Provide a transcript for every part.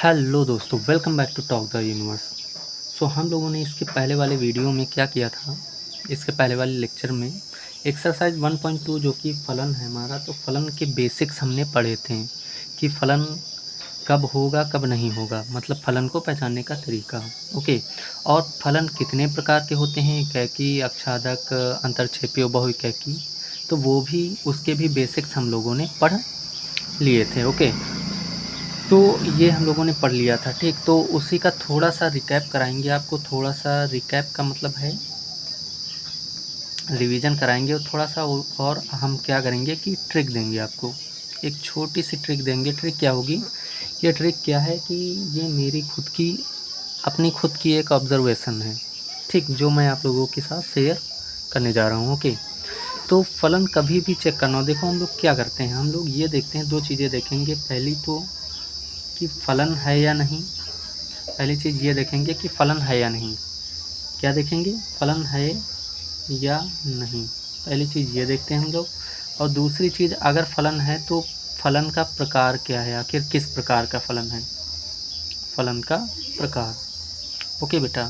Hello दोस्तों, welcome back to talk the universe. हम लोगों ने इसके पहले वाले वीडियो में क्या किया था, इसके पहले वाले लेक्चर में एक्सरसाइज 1.2 जो कि फलन है हमारा, तो फलन के बेसिक्स हमने पढ़े थे कि फलन कब होगा कब नहीं होगा, मतलब फलन को पहचानने का तरीका। ओके। और फलन कितने प्रकार के होते हैं, एकैकी, अक्षादक, अंतरक्षेपी और बहुइकैकी, तो वो भी उसके भी बेसिक्स हम लोगों ने पढ़ लिए थे। ओके, तो ये हम लोगों ने पढ़ लिया था, ठीक। तो उसी का थोड़ा सा रिकैप कराएंगे आपको। थोड़ा सा रिकैप का मतलब है रिवीजन कराएंगे, और थोड़ा सा और हम क्या करेंगे कि ट्रिक देंगे आपको, एक छोटी सी ट्रिक देंगे। ट्रिक क्या होगी, ये ट्रिक क्या है कि ये मेरी अपनी खुद की एक ऑब्जर्वेशन है, ठीक, जो मैं आप लोगों के साथ शेयर करने जा रहा हूँ। ओके, तो फलन कभी भी चेक करना हो, देखो हम लोग क्या करते हैं, हम लोग ये देखते हैं, दो चीज़ें देखेंगे। पहली तो कि फलन है या नहीं, पहली चीज़ ये देखेंगे कि फलन है या नहीं। क्या देखेंगे, फलन है या नहीं, पहली चीज़ ये देखते हैं हम लोग। और दूसरी चीज़, अगर फलन है तो फलन का प्रकार क्या है, आखिर किस प्रकार का फलन है, फलन का प्रकार। ओके बेटा,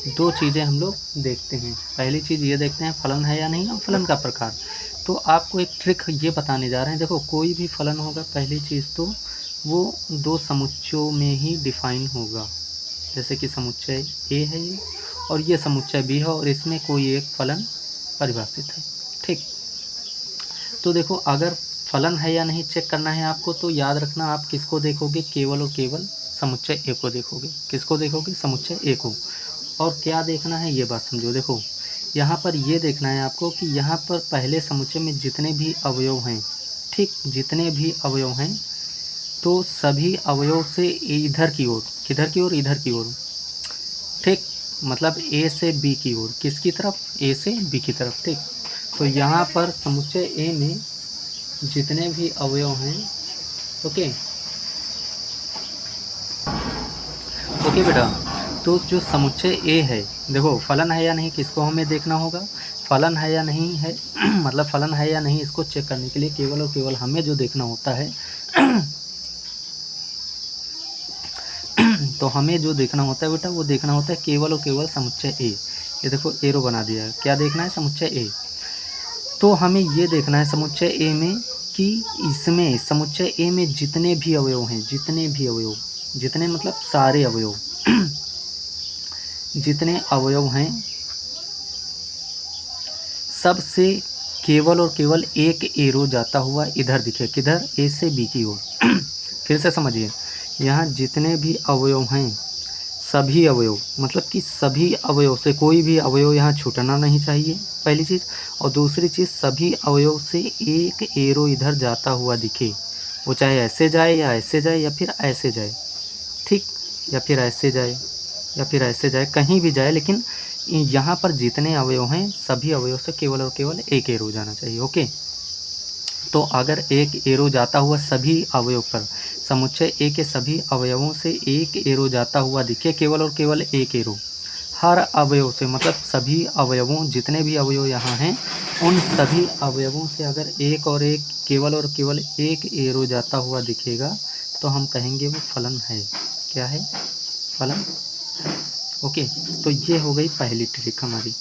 दो चीज़ें हम लोग देखते हैं। पहली चीज़ ये देखते हैं फलन है या नहीं, और फलन का प्रकार। तो आपको एक ट्रिक ये बताने जा रहे हैं। देखो, कोई भी फलन होगा, पहली चीज़ तो वो दो समुच्चयों में ही डिफाइन होगा। जैसे कि समुच्चय ए है ये, और ये समुच्चय बी है, और इसमें कोई एक फलन परिभाषित है, ठीक। तो देखो, अगर फलन है या नहीं चेक करना है आपको, तो याद रखना, आप किसको देखोगे, केवल और केवल समुच्चय ए को देखोगे। किसको देखोगे, समुच्चय ए को। और क्या देखना है, ये बात समझो। देखो, यहाँ पर ये देखना है आपको कि यहाँ पर पहले समुच्चय में जितने भी अवयव हैं, ठीक, जितने भी अवयव हैं, तो सभी अवयव से इधर की ओर, किधर की ओर, इधर की ओर, ठीक, मतलब ए से बी की ओर, किसकी तरफ, ए से बी की तरफ, ठीक। तो यहाँ पर समुच्चय ए में जितने भी अवयव हैं, ओके ओके बेटा, तो जो समुच्चय ए है, देखो फलन है या नहीं, किसको हमें देखना होगा, फलन है या नहीं है मतलब फलन है या नहीं, इसको चेक करने के लिए केवल और केवल हमें जो देखना होता है तो हमें जो देखना होता है बेटा, वो देखना होता है केवल और केवल समुच्चय ए। ये देखो एरो बना दिया है, क्या देखना है, समुच्चय ए। तो हमें ये देखना है समुच्चय ए में कि इसमें समुच्चय ए में जितने भी अवयव हैं, जितने भी अवयव, जितने मतलब सारे अवयव जितने अवयव हैं, सबसे केवल और केवल एक एरो जाता हुआ इधर दिखे, किधर, ए से बी की ओर फिर से समझिए, यहाँ जितने भी अवयव हैं, सभी अवयव, मतलब कि सभी अवयव से कोई भी अवयव यहाँ छूटना नहीं चाहिए, पहली चीज़। और दूसरी चीज़, सभी अवयव से एक एरो इधर जाता हुआ दिखे, वो चाहे ऐसे जाए या ऐसे जाए या फिर ऐसे जाए, ठीक, या फिर ऐसे जाए या फिर ऐसे जाए, कहीं भी जाए, लेकिन यहाँ पर जितने अवयव हैं, सभी अवयव से केवल और केवल एक एरो जाना चाहिए। ओके, तो अगर एक एरो जाता हुआ सभी अवयव पर, समुच्चय ए के सभी अवयवों से एक एरो जाता हुआ दिखे, केवल और केवल एक एरो, हर अवयव से, मतलब सभी अवयवों, जितने भी अवयव यहाँ हैं, उन सभी अवयवों से अगर एक और केवल एक एरो जाता हुआ दिखेगा, तो हम कहेंगे वो फलन है। क्या है, फलन। ओके, तो ये हो गई पहली ट्रिक हमारी,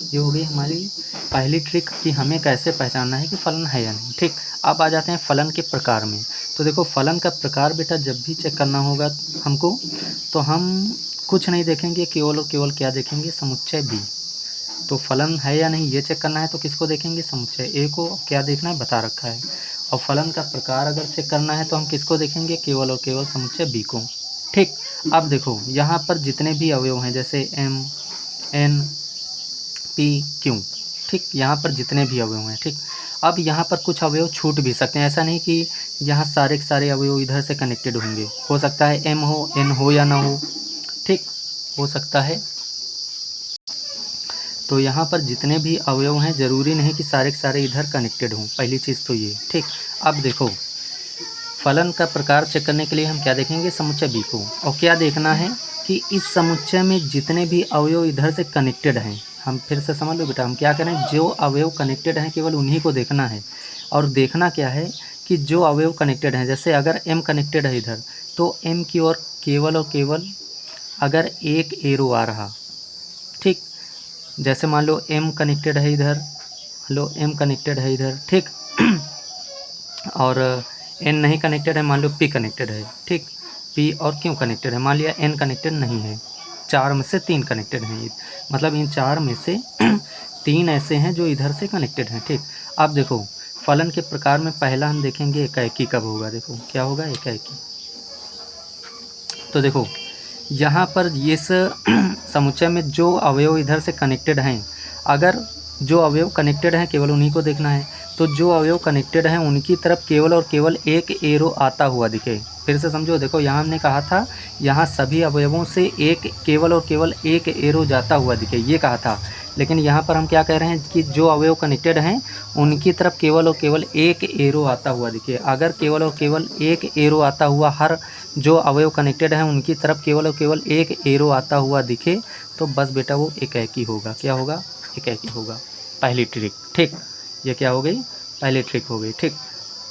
ये हो गई हमारी पहली ट्रिक कि हमें कैसे पहचानना है कि फलन है या नहीं, ठीक। अब आ जाते हैं फलन के प्रकार में। तो देखो, फलन का प्रकार बेटा जब भी चेक करना होगा हमको, तो हम कुछ नहीं देखेंगे, केवल और केवल क्या देखेंगे, समुच्चय बी। तो फलन है या नहीं ये चेक करना है, तो किसको देखेंगे, समुच्चय ए को। क्या देखना है, बता रखा है। और फलन का प्रकार अगर चेक करना है, तो हम किसको देखेंगे, केवल और केवल समुच्चय बी को, ठीक। अब देखो, यहाँ पर जितने भी अवयव हैं, जैसे एम, एन, पी, क्यू, ठीक, यहाँ पर जितने भी अवयव हैं, ठीक। अब यहाँ पर कुछ अवयव छूट भी सकते हैं, ऐसा नहीं कि यहाँ सारे के सारे अवयव इधर से कनेक्टेड होंगे, हो सकता है एम हो, एन हो या ना हो, ठीक, हो सकता है। तो यहाँ पर जितने भी अवयव हैं, ज़रूरी नहीं कि सारे के सारे इधर कनेक्टेड हों, पहली चीज़ तो ये, ठीक। अब देखो, फलन का प्रकार चेक करने के लिए हम क्या देखेंगे, समुच्चय बी को। और क्या देखना है कि इस समुच्चय में जितने भी अवयव इधर से कनेक्टेड हैं, हम फिर से समझ लो बेटा, हम क्या करें, जो अवयव कनेक्टेड हैं केवल उन्हीं को देखना है। और देखना क्या है कि जो अवयव कनेक्टेड हैं, जैसे अगर m कनेक्टेड है इधर, तो m की ओर केवल और केवल अगर एक एरो आ रहा, ठीक, जैसे मान लो m कनेक्टेड है इधर, लो m कनेक्टेड है इधर, ठीक, और n नहीं कनेक्टेड है, मान लो p कनेक्टेड है, ठीक, p और q कनेक्टेड है, मान लिया n कनेक्टेड नहीं है, 4 में से 3 कनेक्टेड हैं, मतलब इन 4 में से 3 ऐसे हैं जो इधर से कनेक्टेड हैं, ठीक। अब देखो फलन के प्रकार में पहला हम देखेंगे एकाएकी कब होगा, देखो क्या होगा एकाएकी। तो देखो यहाँ पर इस समुच्चय में जो अवयव इधर से कनेक्टेड हैं, अगर जो अवयव कनेक्टेड हैं केवल उन्हीं को देखना है, तो जो अवयव कनेक्टेड हैं उनकी तरफ केवल और केवल एक एरो आता हुआ दिखे। फिर से समझो, देखो यहाँ हमने कहा था यहाँ सभी अवयवों से एक केवल और केवल एक एरो जाता हुआ दिखे, ये कहा था, लेकिन यहाँ पर हम क्या कह रहे हैं कि जो अवयव कनेक्टेड हैं उनकी तरफ केवल और केवल एक एरो आता हुआ दिखे। अगर केवल और केवल एक एरो आता हुआ, हर जो अवयव कनेक्टेड हैं उनकी तरफ केवल और केवल एक एरो आता हुआ दिखे, तो बस बेटा वो एकाएकी होगा। क्या होगा? एकाएकी होगा। पहली ट्रिक, ठीक, ये क्या हो गई? पहली ट्रिक हो गई, ठीक।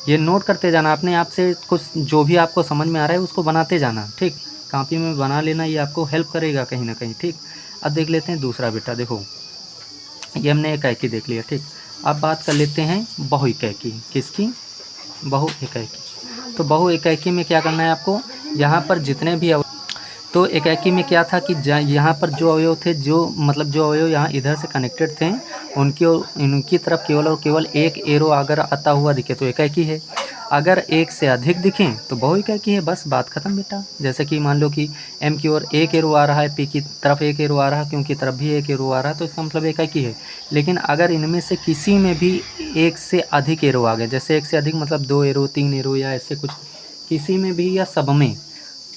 ये नोट करते जाना, अपने आप से कुछ जो भी आपको समझ में आ रहा है उसको बनाते जाना, ठीक, कॉपी में बना लेना, ये आपको हेल्प करेगा कहीं ना कहीं, ठीक। अब देख लेते हैं दूसरा बेटा, देखो ये हमने एकाएकी देख लिया, ठीक। अब बात कर लेते हैं बहु एकाएकी। किसकी? बहु एकाएकी। तो बहु एकाएकी में क्या करना है आपको, यहाँ पर जितने भी तो एकाएकी में क्या था कि यहाँ पर जो अवयव थे, जो मतलब जो अवयव यहाँ इधर से कनेक्टेड थे, उनकी तरफ केवल और केवल एक एरो अगर आता हुआ दिखे तो एकाएकी है। अगर एक से अधिक दिखें तो बहु एकाएकी है। बस बात खत्म बेटा। जैसे कि मान लो कि m की ओर एक एरो आ रहा है, p की तरफ एक एरो आ रहा है, q की तरफ भी एक एरो आ रहा है, तो इसका मतलब एकाएकी है। लेकिन अगर इनमें से किसी में भी एक से अधिक एरो आ गए, जैसे एक से अधिक मतलब 2 एरो 3 एरो या ऐसे कुछ, किसी में भी या सब में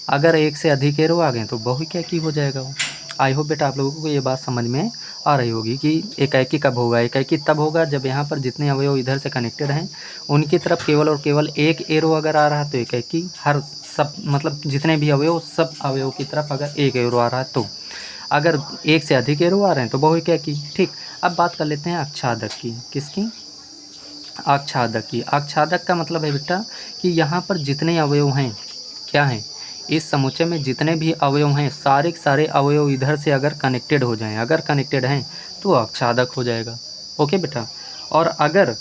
अगर एक से अधिक एरो आ गए तो बहु एकाएकी हो जाएगा वो। आई होप बेटा आप लोगों को ये बात समझ में आ रही होगी कि एकाएकी कब होगा। एकाएकी तब होगा जब यहाँ पर जितने अवयव इधर से कनेक्टेड हैं उनकी तरफ केवल और केवल एक एरो अगर आ रहा है तो एकाएकी। हर सब मतलब जितने भी अवयव, सब अवयव की तरफ अगर एक एरो आ रहा है तो, अगर एक से अधिक एरो आ रहे हैं तो बहु एकाएकी, ठीक। अब बात कर लेते हैं आच्छादक की। किसकी? आच्छादक की। आच्छादक का मतलब है बेटा कि यहाँ पर जितने अवयव हैं, क्या हैं, इस समुच्चय में जितने भी अवयव हैं सारे के सारे अवयव इधर से अगर कनेक्टेड हो जाएं, अगर कनेक्टेड हैं तो आच्छादक हो जाएगा। ओके बेटा। और अगर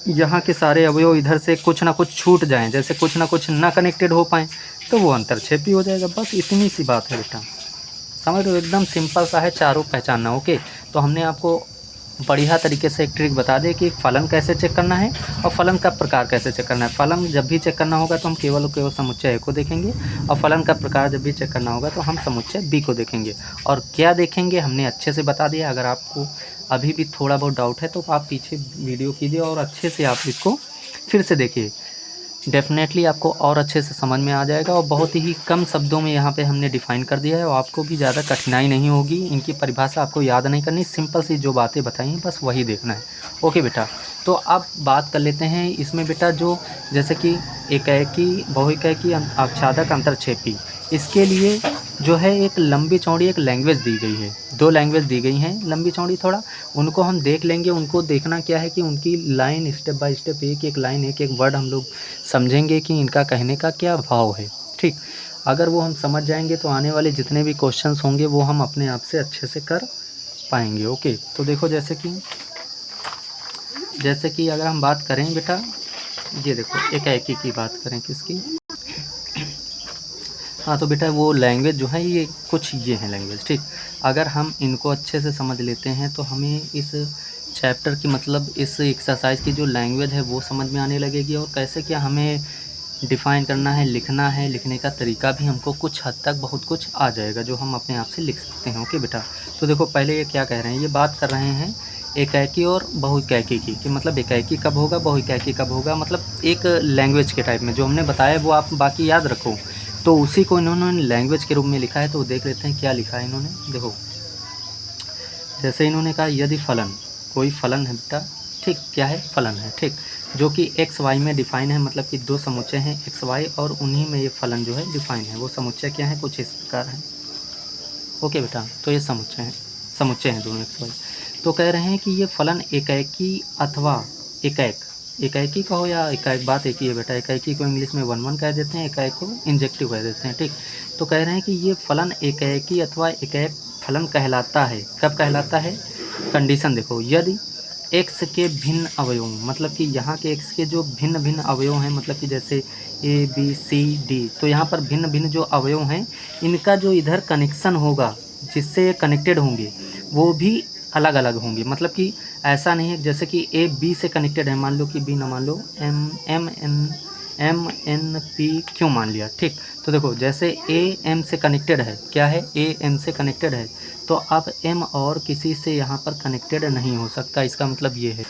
यहाँ के सारे अवयव इधर से कुछ ना कुछ छूट जाएं, जैसे कुछ ना कुछ ना कनेक्टेड हो पाएँ, तो वो अंतरछेपी हो जाएगा। बस इतनी सी बात है बेटा, समझ लो, एकदम सिंपल सा है, चारों पहचानना। ओके, तो हमने आपको बढ़िया तरीके से एक ट्रिक बता दें कि फलन कैसे चेक करना है और फलन का प्रकार कैसे चेक करना है। फलन जब भी चेक करना होगा तो हम केवल और केवल समुच्चय A को देखेंगे, और फलन का प्रकार जब भी चेक करना होगा तो हम समुच्चय B को देखेंगे। और क्या देखेंगे हमने अच्छे से बता दिया। अगर आपको अभी भी थोड़ा बहुत डाउट है तो आप पीछे वीडियो कीजिए और अच्छे से आप इसको फिर से देखिए, डेफिनेटली आपको और अच्छे से समझ में आ जाएगा। और बहुत ही कम शब्दों में यहाँ पे हमने डिफ़ाइन कर दिया है और आपको भी ज़्यादा कठिनाई नहीं होगी। इनकी परिभाषा आपको याद नहीं करनी, सिंपल सी जो बातें बताई हैं बस वही देखना है। ओके बेटा, तो अब बात कर लेते हैं इसमें बेटा, जो जैसे कि एकाएकी, बहु एकाएकी, आच्छादक, अंतरछेपी, इसके लिए जो है एक लंबी चौड़ी एक लैंग्वेज दी गई है। 2 लैंग्वेज दी गई हैं, लंबी चौड़ी थोड़ा, उनको हम देख लेंगे। उनको देखना क्या है कि उनकी लाइन स्टेप बाय स्टेप, एक एक लाइन, एक एक वर्ड हम लोग समझेंगे कि इनका कहने का क्या भाव है, ठीक। अगर वो हम समझ जाएंगे तो आने वाले जितने भी क्वेश्चंस होंगे वो हम अपने आप से अच्छे से कर पाएंगे। ओके, तो देखो जैसे कि अगर हम बात करें बेटा, ये देखो एकाएकी की बात करें, किसकी? हाँ, तो बेटा वो लैंग्वेज जो है ये कुछ ये है लैंग्वेज, ठीक। अगर हम इनको अच्छे से समझ लेते हैं तो हमें इस चैप्टर की, मतलब इस एक्सरसाइज की जो लैंग्वेज है वो समझ में आने लगेगी, और कैसे क्या हमें डिफ़ाइन करना है, लिखना है, लिखने का तरीका भी हमको कुछ हद तक बहुत कुछ आ जाएगा जो हम अपने आप से लिख सकते हैं। ओके बेटा, तो देखो पहले ये क्या कह रहे हैं, ये बात कर रहे हैं एकाएकी और बहु एकाएकी की, कि मतलब एकाएकी कब होगा, बहु एकाएकी कब होगा, मतलब एक लैंग्वेज के टाइप में जो हमने बताया वो आप बाकी याद रखो। तो उसी को इन्होंने लैंग्वेज के रूप में लिखा है, तो देख लेते हैं क्या लिखा है इन्होंने। देखो जैसे इन्होंने कहा यदि फलन, कोई फलन है बेटा, ठीक, क्या है, फलन है, ठीक, जो कि एक्स वाई में डिफ़ाइन है, मतलब कि 2 समुच्चय हैं एक्स वाई और उन्हीं में ये फलन जो है डिफ़ाइन है। वो समुच्चय क्या है, कुछ इस प्रकार है। ओके बेटा, तो ये समुच्चय हैं दोनों एक्स वाई। तो कह रहे हैं कि ये फलन एकाएकी अथवा एकैक, एकाएकी कहो या एकाएक, बात एक ही है बेटा। एकाएकी को इंग्लिश में वन वन कह देते हैं, एकाएक को इंजेक्टिव कह देते हैं, ठीक। तो कह रहे हैं कि ये फलन एकाएकी अथवा एकाएक फलन कहलाता है। कब कहलाता है? कंडीशन देखो, यदि एक्स के भिन्न अवयव, मतलब कि यहाँ के एक्स के जो भिन्न भिन्न अवयव हैं, मतलब कि जैसे ए बी सी डी, तो यहाँ पर भिन्न भिन्न जो अवयव हैं, इनका जो इधर कनेक्शन होगा, जिससे ये कनेक्टेड होंगे, वो भी अलग अलग होंगे। मतलब कि ऐसा नहीं है जैसे कि ए बी से कनेक्टेड है, मान लो कि बी ना मान लो, एम एन पी क्यों मान लिया, ठीक। तो देखो जैसे ए एम से कनेक्टेड है, क्या है, ए एम से कनेक्टेड है, तो अब एम और किसी से यहाँ पर कनेक्टेड नहीं हो सकता, इसका मतलब ये है।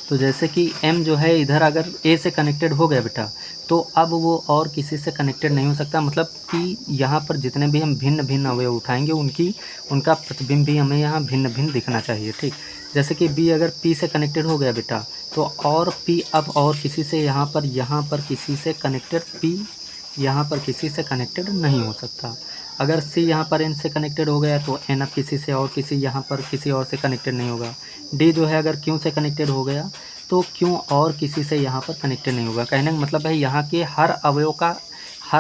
तो जैसे कि m जो है इधर अगर a से कनेक्टेड हो गया बेटा, तो अब वो और किसी से कनेक्टेड नहीं हो सकता। मतलब कि यहाँ पर जितने भी हम भिन्न भिन्न अवयव उठाएंगे, उनका प्रतिबिंब भी हमें यहाँ भिन्न भिन्न दिखना चाहिए, ठीक। जैसे कि b अगर p से कनेक्टेड हो गया बेटा, तो और p अब और किसी से यहाँ पर किसी से कनेक्टेड, p यहाँ पर किसी से कनेक्टेड नहीं हो सकता। अगर c यहाँ पर n से कनेक्टेड हो गया, तो n अब किसी से और किसी यहाँ पर किसी और से कनेक्टेड नहीं होगा। d जो है अगर q से कनेक्टेड हो गया, तो q और किसी से यहाँ पर कनेक्टेड नहीं होगा। कहने का मतलब है यहाँ के हर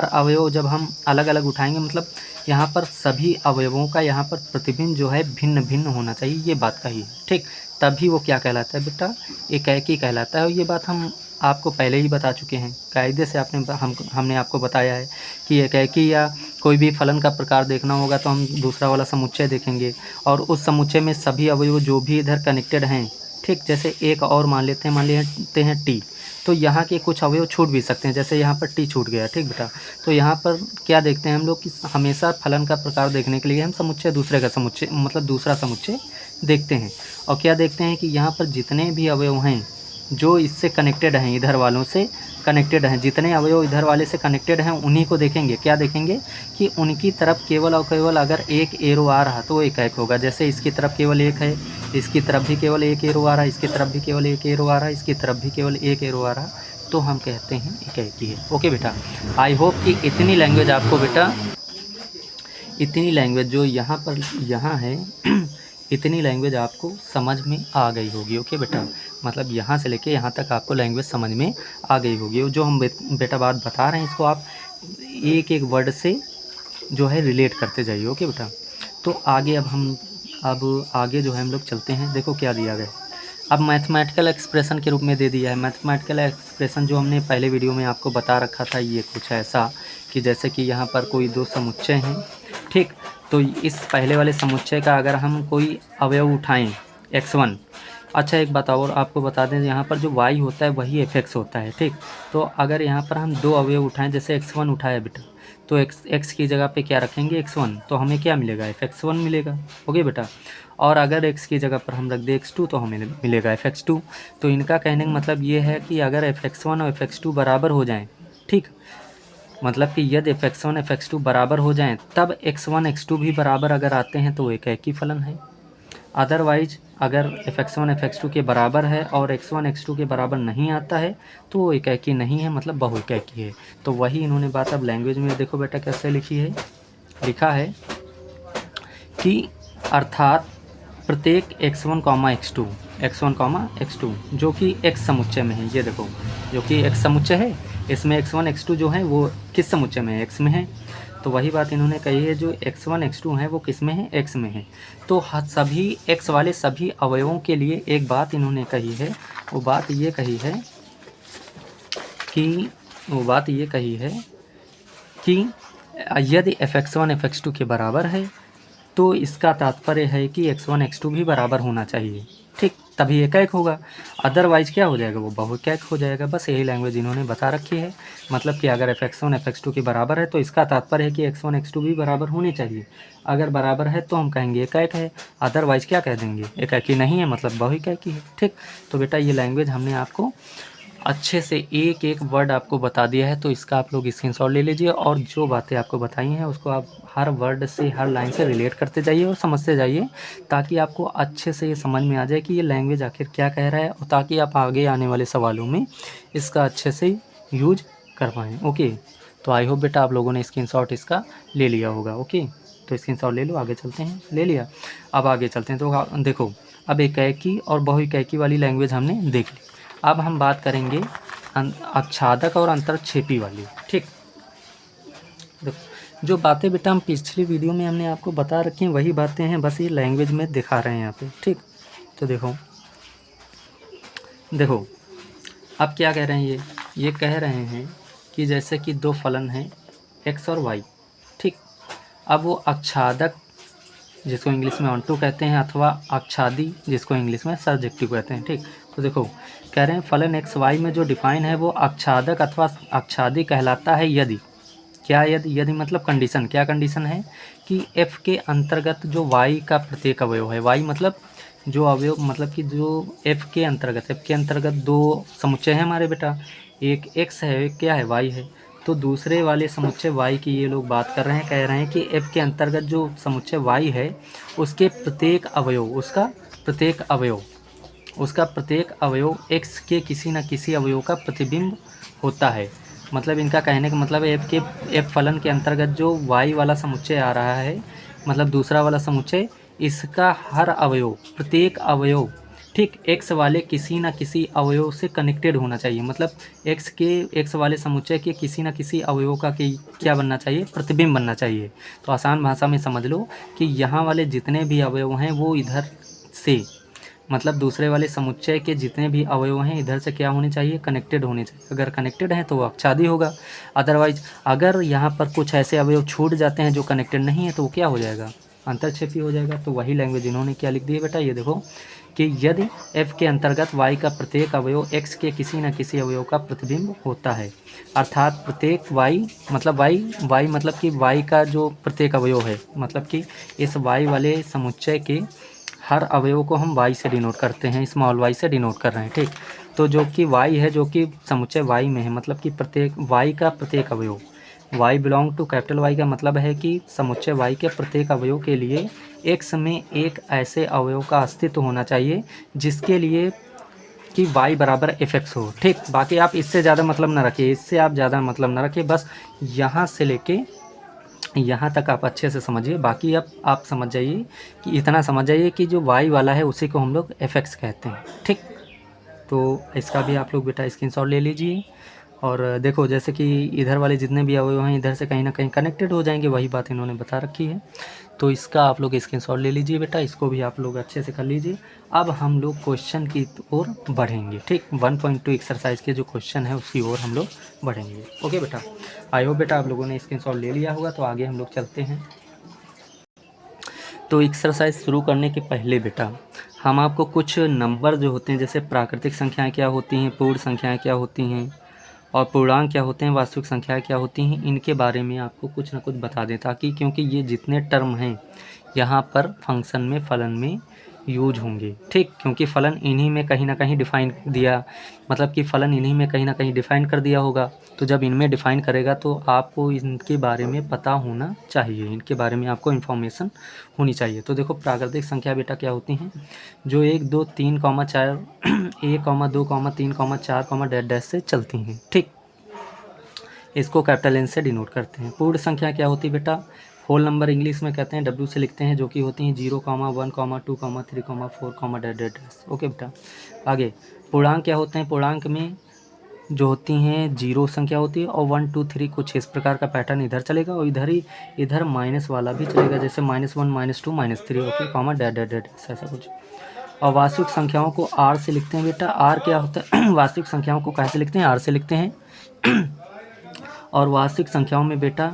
अवयव जब हम अलग अलग उठाएंगे, मतलब यहाँ पर सभी अवयवों का यहाँ पर प्रतिबिंब जो है भिन्न भिन्न होना चाहिए, ये बात कही है, ठीक। तभी वो क्या कहलाता है बेटा? एकाएकी कहलाता है। और ये बात हम आपको पहले ही बता चुके हैं, कायदे से हमने आपको बताया है कि एकाएकी या कोई भी फलन का प्रकार देखना होगा तो हम दूसरा वाला समुच्चय देखेंगे, और उस समुच्चय में सभी अवयव जो भी इधर कनेक्टेड हैं, ठीक। जैसे एक और मान लेते हैं टी, तो यहाँ के कुछ अवयव छूट भी सकते हैं, जैसे यहाँ पर टी छूट गया, ठीक बेटा। तो यहाँ पर क्या देखते हैं हम लोग कि हमेशा फलन का प्रकार देखने के लिए हम दूसरा समुच्चय देखते हैं। और क्या देखते हैं कि यहाँ पर जितने भी अवयव हैं जो इससे कनेक्टेड हैं, इधर वालों से कनेक्टेड हैं, जितने अवयव इधर वाले से कनेक्टेड हैं उन्हीं को देखेंगे। क्या देखेंगे कि उनकी तरफ केवल और केवल अगर एक एरो आ रहा तो वो एकाएक होगा। जैसे इसकी तरफ केवल एक है, इसकी तरफ भी केवल एक एरो आ रहा है, इसकी तरफ भी केवल एक एरो आ रहा है, इसकी तरफ भी केवल एक एरो आ रहा, तो हम कहते हैं एकाएकी है। ओके बेटा, आई होप कि इतनी लैंग्वेज आपको बेटा, इतनी लैंग्वेज जो यहाँ है इतनी लैंग्वेज आपको समझ में आ गई होगी। ओके बेटा, मतलब यहाँ से लेके यहाँ तक आपको लैंग्वेज समझ में आ गई होगी। और जो हम बेटा बात बता रहे हैं, इसको आप एक एक वर्ड से जो है रिलेट करते जाइए। ओके बेटा, तो आगे अब आगे जो है हम लोग चलते हैं। देखो क्या दिया गया, अब मैथमेटिकल एक्सप्रेशन के रूप में दे दिया है। मैथमेटिकल एक्सप्रेशन जो हमने पहले वीडियो में आपको बता रखा था, ये कुछ ऐसा कि जैसे कि यहाँ पर कोई दो समुच्चय हैं, ठीक। तो इस पहले वाले समुच्चय का अगर हम कोई अवयव उठाएं x1, अच्छा एक बात और आपको बता दें, यहाँ पर जो y होता है वही fx होता है, ठीक। तो अगर यहाँ पर हम दो अवयव उठाएं, जैसे x1 उठाया बेटा, तो x की जगह पे क्या रखेंगे, x1, तो हमें क्या मिलेगा, fx1 मिलेगा। ओके बेटा, और अगर x की जगह पर हम रख दें x2, तो हमें मिलेगा fx2। तो इनका कहने का मतलब ये है कि अगर fx1 और fx2 बराबर हो जाएँ, ठीक, मतलब कि यदि fx1 fx2 बराबर हो जाएं, तब x1 x2 भी बराबर अगर आते हैं तो एकाएकी फलन है। अदरवाइज अगर fx1 fx2 के बराबर है और x1 x2 के बराबर नहीं आता है तो वो एकाएकी नहीं है, मतलब बहुएकाएकी है। तो वही इन्होंने बात अब लैंग्वेज में देखो बेटा कैसे लिखा है कि अर्थात प्रत्येक x1, x2 जो कि x समुच्चय में है, ये देखो जो कि x समुच्चय है, इसमें x1 x2 जो है वो किस समुच्चय में है, x में है। तो वही बात इन्होंने कही है, जो x1 x2 है वो किस में है, x में है। तो सभी x वाले सभी अवयवों के लिए एक बात इन्होंने कही है, वो बात ये कही है कि यदि fx1 fx2 के बराबर है तो इसका तात्पर्य है कि x1 x2 भी बराबर होना चाहिए, ठीक, तभी एकाएक होगा। अदरवाइज क्या हो जाएगा, वो बहुएकाएक हो जाएगा। बस यही लैंग्वेज इन्होंने बता रखी है। मतलब कि अगर fx1 fx2 के बराबर है तो इसका तात्पर्य है कि x1 x2 भी बराबर होने चाहिए। अगर बराबर है तो हम कहेंगे एकाएक है, अदरवाइज क्या कह देंगे, एकाएकी नहीं है, मतलब बहुएकाएकी है, ठीक। तो बेटा ये लैंग्वेज हमने आपको अच्छे से एक एक वर्ड आपको बता दिया है, तो इसका आप लोग स्क्रीनशॉट ले लीजिए और जो बातें आपको बताई हैं उसको आप हर वर्ड से, हर लाइन से रिलेट करते जाइए और समझते जाइए, ताकि आपको अच्छे से ये समझ में आ जाए कि ये लैंग्वेज आखिर क्या कह रहा है, और ताकि आप आगे आने वाले सवालों में इसका अच्छे से यूज कर पाएँ। ओके, तो आई होप बेटा आप लोगों ने स्क्रीनशॉट इसका ले लिया होगा। ओके, तो स्क्रीनशॉट ले लो, आगे चलते हैं। ले लिया, अब आगे चलते हैं। तो देखो अब एकाएकी और बहुएकाएकी वाली लैंग्वेज हमने देख ली। अब हम बात करेंगे आच्छादक और अंतरक्षेपी वाली। ठीक, देखो जो बातें बेटा हम पिछली वीडियो में हमने आपको बता रखी हैं वही बातें हैं, बस ये लैंग्वेज में दिखा रहे हैं यहाँ पे। ठीक, तो देखो अब क्या कह रहे हैं, ये कह रहे हैं कि जैसे कि दो फलन हैं x और y। ठीक, अब वो आच्छादक जिसको इंग्लिश में ऑन्टो कहते हैं अथवा आच्छादी जिसको इंग्लिश में सर्जेक्टिव कहते हैं। ठीक, तो देखो कह रहे हैं फलन एक्स वाई में जो डिफाइन है वो आच्छादक अथवा आच्छादी कहलाता है यदि क्या, यदि मतलब कंडीशन, क्या कंडीशन है कि f के अंतर्गत जो y का प्रत्येक अवयव है, y मतलब जो अवयव मतलब कि जो f के अंतर्गत दो समुच्चय हैं हमारे बेटा, एक x है एक क्या है y है, तो दूसरे वाले समुच्चय y की ये लोग बात कर रहे हैं, कह रहे हैं कि f के अंतर्गत जो समुच्चय y है उसके प्रत्येक अवयव उसका प्रत्येक अवयव x के किसी न किसी अवयव का प्रतिबिंब होता है। मतलब इनका कहने का मतलब है f फलन के अंतर्गत जो y वाला समुच्चय आ रहा है, मतलब दूसरा वाला समुच्चय, इसका हर अवयव, प्रत्येक अवयव ठीक x वाले किसी न किसी अवयव से कनेक्टेड होना चाहिए। मतलब x वाले समुच्चय के किसी न किसी अवयव का क्या बनना चाहिए, प्रतिबिंब बनना चाहिए। तो आसान भाषा में समझ लो कि यहाँ वाले जितने भी अवयव हैं वो इधर से, मतलब दूसरे वाले समुच्चय के जितने भी अवयव हैं इधर से क्या होने चाहिए, कनेक्टेड होने चाहिए। अगर कनेक्टेड हैं तो वो आच्छादी होगा, अदरवाइज अगर यहाँ पर कुछ ऐसे अवयव छूट जाते हैं जो कनेक्टेड नहीं है तो वो क्या हो जाएगा, अंतरक्षेपी हो जाएगा। तो वही लैंग्वेज इन्होंने क्या लिख दी है बेटा, ये देखो कि यदि f के अंतर्गत y का प्रत्येक अवयव x के किसी न किसी अवयव का प्रतिबिंब होता है, अर्थात प्रत्येक y मतलब y मतलब कि y का जो प्रत्येक अवयव है, मतलब कि इस y वाले समुच्चय के हर अवयव को हम y से डिनोट करते हैं, स्मॉल y से डिनोट कर रहे हैं। ठीक, तो जो कि y है, जो कि समुच्चय y में है, मतलब कि प्रत्येक y का प्रत्येक अवयव, y belong to capital Y का मतलब है कि समुच्चय y के प्रत्येक अवयव के लिए x में एक ऐसे अवयव का अस्तित्व होना चाहिए जिसके लिए कि y बराबर fx हो। ठीक, बाकी आप इससे ज़्यादा मतलब ना रखिए, इससे आप ज़्यादा मतलब ना रखिए, बस यहाँ से लेके यहाँ तक आप अच्छे से समझिए। बाकी अब आप समझ जाइए कि इतना समझ जाइए कि जो y वाला है उसी को हम लोग fx कहते हैं। ठीक, तो इसका भी आप लोग बेटा स्क्रीनशॉट ले लीजिए। और देखो जैसे कि इधर वाले जितने भी अवयव हैं इधर से कहीं ना कहीं कनेक्टेड हो जाएंगे, वही बात इन्होंने बता रखी है। तो इसका आप लोग स्क्रीनशॉट ले लीजिए बेटा, इसको भी आप लोग अच्छे से कर लीजिए। अब हम लोग क्वेश्चन की ओर बढ़ेंगे। ठीक, 1.2 एक्सरसाइज के जो क्वेश्चन है उसकी ओर हम लोग बढ़ेंगे। ओके बेटा, आई होप बेटा आप लोगों ने स्क्रीनशॉट ले लिया होगा। तो आगे हम लोग चलते हैं। तो एक्सरसाइज शुरू करने के पहले बेटा हम आपको कुछ नंबर जो होते हैं, जैसे प्राकृतिक संख्याएं क्या होती हैं, पूर्ण संख्याएं क्या होती हैं और पूर्णांक क्या होते हैं, वास्तविक संख्याएं क्या होती हैं, इनके बारे में आपको कुछ ना कुछ बता दें, ताकि क्योंकि ये जितने टर्म हैं यहाँ पर फंक्शन में, फलन में यूज होंगे। ठीक, क्योंकि फलन इन्हीं में कहीं ना कहीं डिफ़ाइन दिया, मतलब कि फ़लन इन्हीं में कहीं ना कहीं डिफ़ाइन कर दिया होगा। तो जब इनमें डिफ़ाइन करेगा तो आपको इनके बारे में पता होना चाहिए, इनके बारे में आपको इन्फॉर्मेशन होनी चाहिए। तो देखो प्राकृतिक संख्या बेटा क्या होती हैं, जो 1 2 3 4 1 2 3 4 डैश डैश से चलती हैं। ठीक, इसको कैपिटल एन से डिनोट करते हैं। पूर्ण संख्या क्या होती है बेटा, होल नंबर इंग्लिश में कहते हैं, W से लिखते हैं, जो कि होती हैं 0, 1, 2, 3, 4, डैश डैश डैश। ओके बेटा, आगे पूर्णांक क्या होते हैं, पूर्णांक में जो होती हैं 0 संख्या होती है और 1 2 3 कुछ इस प्रकार का पैटर्न इधर चलेगा और इधर माइनस वाला भी चलेगा, जैसे -1 -2 -3। Okay, comma dash dash dash ऐसा कुछ। और वास्तविक संख्याओं को R से लिखते हैं बेटा। R क्या होता है वास्तविक संख्याओं को कैसे लिखते हैं, R से लिखते हैं। और वास्तविक संख्याओं में बेटा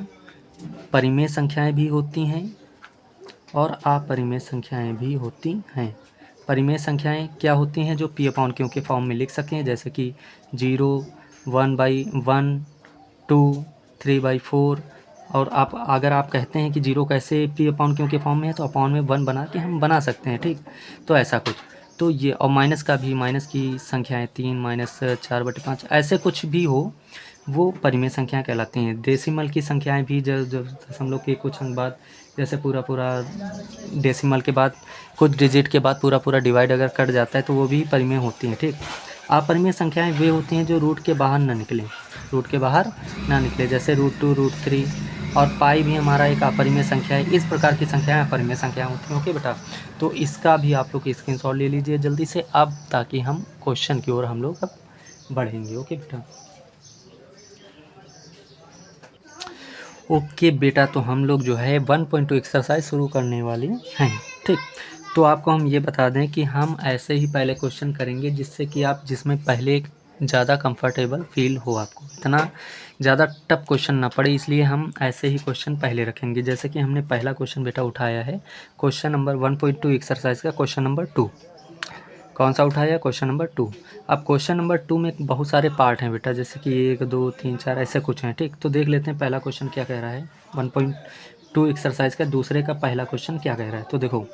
परिमेय संख्याएं भी होती हैं और अपरिमेय संख्याएं भी होती हैं। परिमेय संख्याएं क्या होती हैं, जो P/Q के फॉर्म में लिख सकें, जैसे कि 0, 1/1, 2, 3/4। और आप अगर आप कहते हैं कि 0 कैसे P/Q के फॉर्म में है, तो अपॉन में 1 बना के हम बना सकते हैं। ठीक, तो ऐसा कुछ। तो ये और माइनस का भी, माइनस की संख्याएं 3 -4/5 ऐसे कुछ भी हो, वो परिमेय संख्याएं कहलाती हैं। डेसिमल की संख्याएं भी जब दशमलव के कुछ अंक बाद, जैसे पूरा डेसिमल के बाद कुछ डिजिट के बाद पूरा डिवाइड अगर कट जाता है तो वो भी परिमेय होती हैं। ठीक, अपरिमेय संख्याएं वे होती हैं जो रूट के बाहर ना निकलें, जैसे √2, √3, और पाई भी हमारा एक अपरिमेय संख्या है। इस प्रकार की संख्याएं अपरिमेय संख्या होती हैं। ओके बेटा, तो इसका भी आप लोग स्क्रीनशॉट ले लीजिए जल्दी से अब, ताकि हम क्वेश्चन की ओर हम लोग अब बढ़ेंगे। ओके बेटा, ओके बेटा, तो हम लोग जो है 1.2 एक्सरसाइज शुरू करने वाले हैं। ठीक, तो आपको हम ये बता दें कि हम ऐसे ही पहले क्वेश्चन करेंगे जिससे कि आप जिसमें पहले ज़्यादा कंफर्टेबल फील हो, आपको इतना ज़्यादा टफ क्वेश्चन ना पड़े, इसलिए हम ऐसे ही क्वेश्चन पहले रखेंगे। जैसे कि हमने पहला क्वेश्चन बेटा उठाया है, क्वेश्चन नंबर 1.2 एक्सरसाइज का क्वेश्चन नंबर 2। कौन सा उठाया? Question number 2। अब क्वेश्चन नंबर 2 में बहुत सारे पार्ट हैं बेटा, जैसे कि 1 2 3 4 ऐसे कुछ हैं। ठीक, तो देख लेते हैं पहला क्वेश्चन क्या कह रहा है। 1.2 एक्सरसाइज का दूसरे का पहला क्वेश्चन क्या कह रहा है, तो देखो,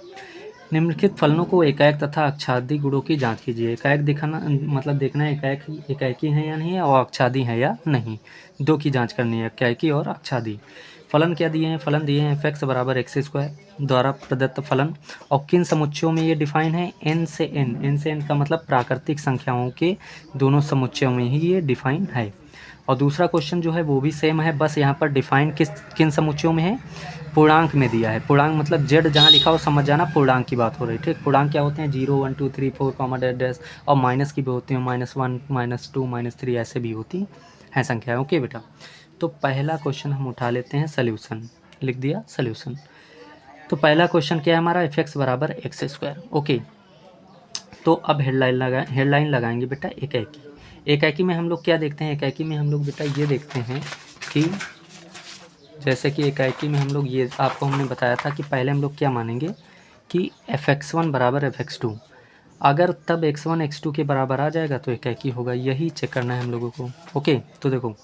निम्नलिखित फलनों को एकाएक तथा आच्छादी गुणों की जांच कीजिए। एकाएक दिखाना मतलब देखना है एकाएकी है या नहीं है, और आच्छादी है या नहीं, दो की जांच करनी है, एकाएकी और आच्छादी। फलन क्या दिए हैं? फलन दिए हैं f(x) बराबर x² द्वारा प्रदत्त फलन, और किन समुच्चयों में ये डिफाइन है? n से n का मतलब प्राकृतिक संख्याओं के दोनों समुच्चयों में ही ये डिफाइन है। और दूसरा क्वेश्चन जो है वो भी सेम है, बस यहाँ पर डिफाइन किन समुच्चयों में है? पूर्णांक में दिया है। पूर्णांक मतलब जेड जहाँ लिखा हो समझ जाना पूर्णांक की बात हो रही है। ठीक, पूर्णांक क्या होते हैं? 0 1 2 3 4 कॉमा डैश डैश, और माइनस की भी होती है, -1 -2 -3 ऐसे भी होती हैं संख्याएं। ओके बेटा, तो पहला क्वेश्चन हम उठा लेते हैं, सल्यूशन लिख दिया सल्यूशन। तो पहला क्वेश्चन क्या है हमारा? f(x) बराबर x²। ओके, तो अब हेडलाइन लगाएंगे बेटा एकाएकी। एकाएकी में हम लोग क्या देखते हैं? एकाएकी में हम लोग बेटा ये देखते हैं कि जैसे कि एकाएकी में हम लोग ये आपको हमने बताया था कि पहले हम लोग क्या मानेंगे कि f(x1) बराबर f(x2), अगर तब x1 x2 के बराबर आ जाएगा तो एकाएकी होगा। यही चेक करना है हम लोगों को। ओके, तो देखो,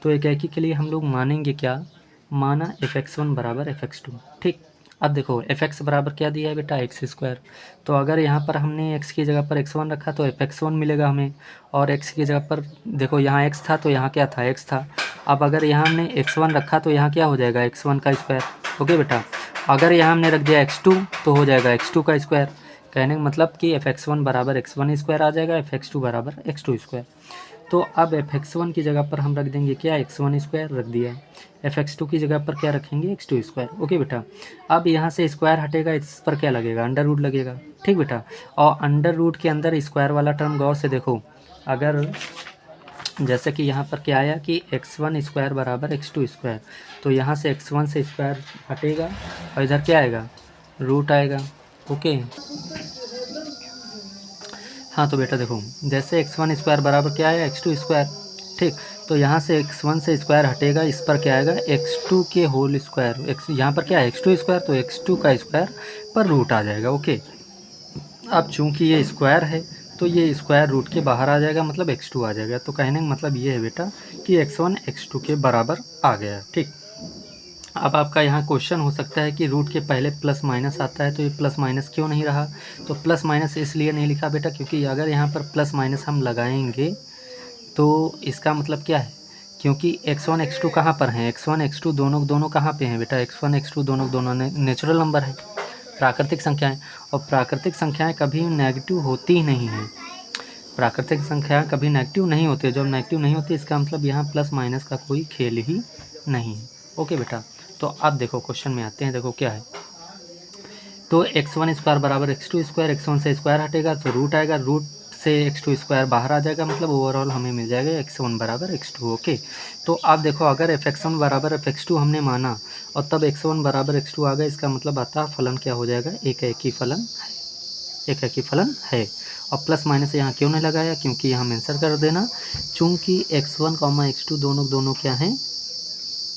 तो एकाएकी के लिए हम लोग मानेंगे क्या? माना f(x1) बराबर f(x2). ठीक, अब देखो f(x) बराबर क्या दिया है बेटा? x²। तो अगर यहाँ पर हमने x की जगह पर x1 रखा तो f(x1) मिलेगा हमें, और x की जगह पर देखो यहाँ x था तो यहाँ क्या था? x था। अब अगर यहाँ हमने x1 रखा तो यहाँ क्या हो जाएगा? x1 का स्क्वायर। ओके बेटा, अगर यहाँ हमने रख दिया x2 तो हो जाएगा x2 का स्क्वायर। कहने का मतलब कि f(x1) बराबर x1² आ जाएगा, f(x2) बराबर x2²। तो अब f(x1) की जगह पर हम रख देंगे क्या? x1² रख दिया है। f(x2) की जगह पर क्या रखेंगे? x2²। ओके बेटा, अब यहाँ से स्क्वायर हटेगा, इस पर क्या लगेगा? अंडर रूट लगेगा। ठीक बेटा, और अंडर रूट के अंदर स्क्वायर वाला टर्म गौर से देखो, अगर जैसे कि यहाँ पर क्या आया कि x1² बराबर x2², तो यहाँ से x1 से स्क्वायर हटेगा और इधर क्या आएगा? रूट आएगा। ओके, हाँ तो बेटा देखो, जैसे x1² बराबर क्या है? x2²। ठीक, तो यहाँ से x1 से स्क्वायर हटेगा, इस पर क्या आएगा? x2 के होल स्क्वायर। x यहाँ पर क्या है? x2², तो x2 का स्क्वायर पर रूट आ जाएगा। ओके, अब चूंकि ये स्क्वायर है तो ये स्क्वायर रूट के बाहर आ जाएगा, मतलब x2 आ जाएगा। तो कहने का मतलब ये है बेटा कि x1 x2 के बराबर आ गया। ठीक, अब आपका यहाँ क्वेश्चन हो सकता है कि रूट के पहले प्लस माइनस आता है, तो ये प्लस माइनस क्यों नहीं रहा? तो प्लस माइनस इसलिए नहीं लिखा बेटा क्योंकि अगर यहाँ पर प्लस माइनस हम लगाएंगे तो इसका मतलब क्या है? क्योंकि x1 x2 कहाँ पर हैं? x1 x2 दोनों कहाँ पे हैं बेटा? x1 x2 दोनों नेचुरल नंबर हैं, प्राकृतिक संख्याएं, और प्राकृतिक संख्याएं कभी नेगेटिव होती ही नहीं हैं। प्राकृतिक संख्याएं कभी नेगेटिव नहीं होती। जब नेगेटिव नहीं होती इसका मतलब यहाँ प्लस माइनस का कोई खेल ही नहीं है। ओके बेटा, तो अब देखो क्वेश्चन में आते हैं। देखो क्या है, तो x1² बराबर x2², x1 से स्क्वायर हटेगा तो रूट आएगा, रूट से x2² बाहर आ जाएगा, मतलब ओवरऑल हमें मिल जाएगा x1 बराबर x2। ओके, तो अब देखो अगर f(x1) बराबर f(x2) हमने माना और तब x1 बराबर x2 आ गया, इसका मतलब आता फलन क्या हो जाएगा? एकाएकी फलन है। एकाएकी फलन है। और प्लस माइनस यहाँ क्यों नहीं लगाया? क्योंकि यहाँ मेंशन कर देना, चूँकि x1, x2 दोनों क्या हैं?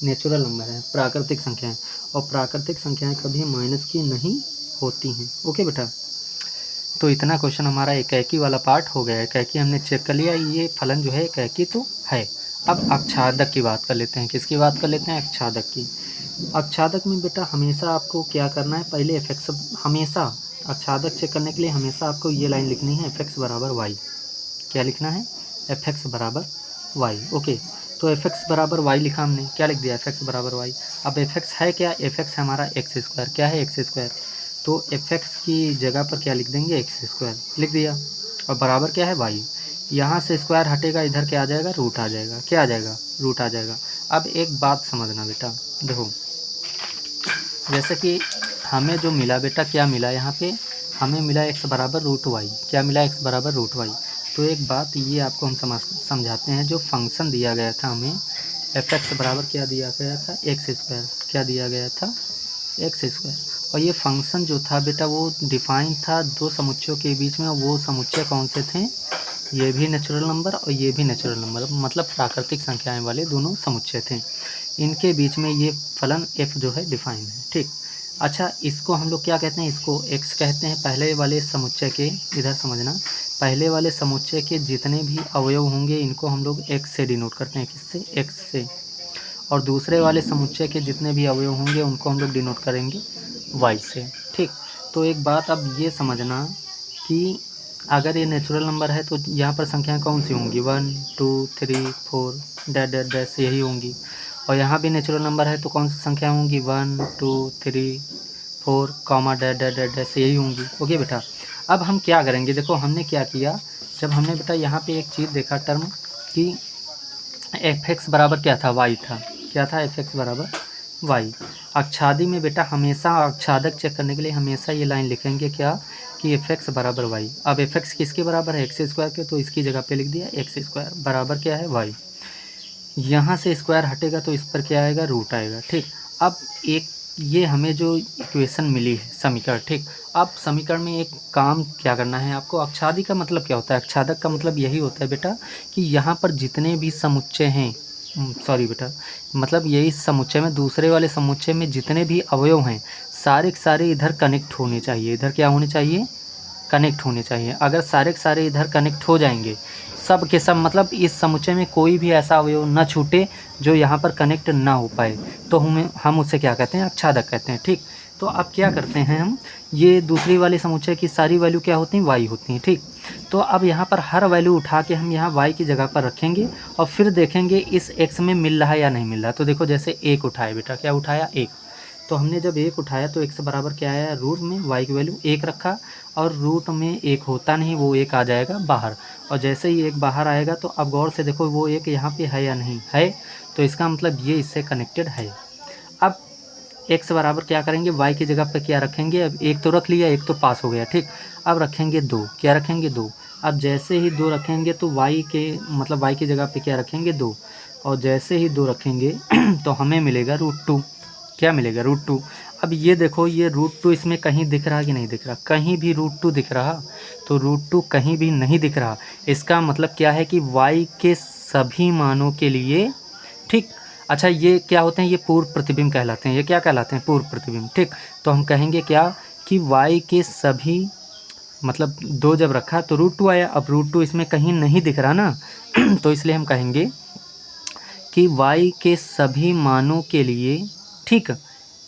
नेचुरल नंबर है, प्राकृतिक संख्याएं, और प्राकृतिक संख्याएं कभी माइनस की नहीं होती हैं। ओके बेटा, तो इतना क्वेश्चन हमारा एकाएकी वाला पार्ट हो गया है। एकाएकी हमने चेक कर लिया, ये फलन जो है एकाएकी तो है। अब आच्छादक की बात कर लेते हैं। किसकी बात कर लेते हैं? आच्छादक की। आच्छादक में बेटा हमेशा आपको क्या करना है? पहले f(x) हमेशा आच्छादक चेक करने के लिए हमेशा आपको ये लाइन लिखनी है, f(x) बराबर y। क्या लिखना है? f(x) बराबर y। ओके, तो f(x) बराबर y लिखा हमने, क्या लिख दिया? f(x) बराबर y। अब f(x) है क्या? f(x) हमारा x²। क्या है? x²। तो f(x) की जगह पर क्या लिख देंगे? x² लिख दिया, और बराबर क्या है? y। यहाँ से स्क्वायर हटेगा, इधर क्या आ जाएगा, रूट आ जाएगा। क्या आ जाएगा, रूट आ जाएगा। अब एक बात समझना बेटा, देखो जैसे कि हमें जो मिला बेटा, क्या मिला यहाँ पे, हमें मिला x बराबर रूट वाई। क्या मिला, x बराबर रूट वाई। तो एक बात ये आपको हम समझाते हैं, जो फंक्शन दिया गया था हमें f(x) बराबर क्या दिया गया था, एक्स स्क्वायर। क्या दिया गया था, एक्स स्क्वायर। और ये फंक्शन जो था बेटा वो डिफाइन था दो समुच्चयों के बीच में। वो समुच्चय कौन से थे, ये भी नेचुरल नंबर और ये भी नेचुरल नंबर, मतलब प्राकृतिक संख्याएं वाले दोनों समुच्चय थे। इनके बीच में ये फलन f जो है डिफाइन है, ठीक। अच्छा, इसको हम लोग क्या कहते हैं, इसको x कहते हैं। पहले वाले समुच्चय के, इधर समझना, पहले वाले समुच्चय के जितने भी अवयव होंगे इनको हम लोग x से डिनोट करते हैं। किससे, x से। और दूसरे वाले समुच्चय के जितने भी अवयव होंगे उनको हम लोग डिनोट करेंगे y से, ठीक। तो एक बात अब ये समझना कि अगर ये नेचुरल नंबर है तो यहाँ पर संख्याएं कौन सी होंगी, 1 2 3 4 डैश डैश डैश यही होंगी। और यहाँ भी नेचुरल नंबर है तो कौन सी संख्या होंगी, 1 2 3 4 comma dash dash dash dash यही होंगी। ओके बेटा, अब हम क्या करेंगे, देखो हमने क्या किया, जब हमने बेटा यहाँ पे एक चीज़ देखा टर्म कि f(x) बराबर क्या था, y था। क्या था, f(x) बराबर y। अक्षादी में बेटा हमेशा अक्षादक चेक करने के लिए हमेशा ये लाइन लिखेंगे क्या, कि f(x) बराबर y। अब f(x) किसके बराबर है, एक्स स्क्वायर के, तो इसकी जगह पे लिख दिया एक्स स्क्वायर बराबर क्या है, y। यहाँ से स्क्वायर हटेगा तो इस पर क्या आएगा, रूट आएगा, ठीक। अब एक ये हमें जो इक्वेशन मिली है, समीकरण, ठीक। अब समीकरण में एक काम क्या करना है आपको, अक्षादी का मतलब क्या होता है, अक्षादक का मतलब यही होता है बेटा कि यहाँ पर जितने भी समुच्चय हैं, सॉरी बेटा, मतलब यही समुच्चय में, दूसरे वाले समुच्चय में जितने भी अवयव हैं सारे के सारे इधर कनेक्ट होने चाहिए। इधर क्या होने चाहिए, कनेक्ट होने चाहिए। अगर सारे के सारे इधर कनेक्ट हो जाएंगे, सब के सब, मतलब इस समुच्चय में कोई भी ऐसा अवयव न छूटे जो यहाँ पर कनेक्ट ना हो पाए, तो हम उससे क्या कहते हैं, अक्षादक कहते हैं, ठीक। तो अब क्या करते हैं हम, ये दूसरी वाले समुच्चय की सारी वैल्यू क्या होती हैं, वाई होती हैं, ठीक। तो अब यहाँ पर हर वैल्यू उठा के हम यहाँ वाई की जगह पर रखेंगे और फिर देखेंगे इस एक्स में मिल रहा है या नहीं मिल रहा। तो देखो जैसे एक उठाए बेटा, क्या उठाया, एक। तो हमने जब एक उठाया तो एक्स बराबर क्या आया, रूट में वाई की वैल्यू एक रखा, और रूट में एक होता नहीं, वो एक आ जाएगा बाहर। और जैसे ही एक बाहर आएगा तो अब गौर से देखो वो एक यहाँ पे है या नहीं है, तो इसका मतलब ये इससे कनेक्टेड है। अब एक्स बराबर क्या करेंगे, वाई की जगह पर क्या रखेंगे, अब एक तो रख लिया, एक तो पास हो गया, ठीक। अब रखेंगे दो, क्या रखेंगे, दो। अब जैसे ही दो रखेंगे तो वाई के, मतलब वाई की जगह पे क्या रखेंगे, दो। और जैसे ही दो रखेंगे तो हमें मिलेगा रूट 2। क्या मिलेगा, रूट 2। अब ये देखो, ये रूट 2 इसमें कहीं दिख रहा कि नहीं दिख रहा, कहीं भी रूट 2 दिख रहा, तो रूट 2 कहीं भी नहीं दिख रहा। इसका मतलब क्या है कि y के सभी मानों के लिए, ठीक। अच्छा, ये क्या होते हैं, ये पूर्व प्रतिबिंब कहलाते हैं। ये क्या कहलाते हैं, पूर्व प्रतिबिंब, ठीक। तो हम कहेंगे क्या कि y के सभी, मतलब दो जब रखा तो रूट 2 आया। अब रूट 2 इसमें कहीं नहीं दिख रहा ना तो इसलिए हम कहेंगे कि y के सभी मानों के लिए, ठीक,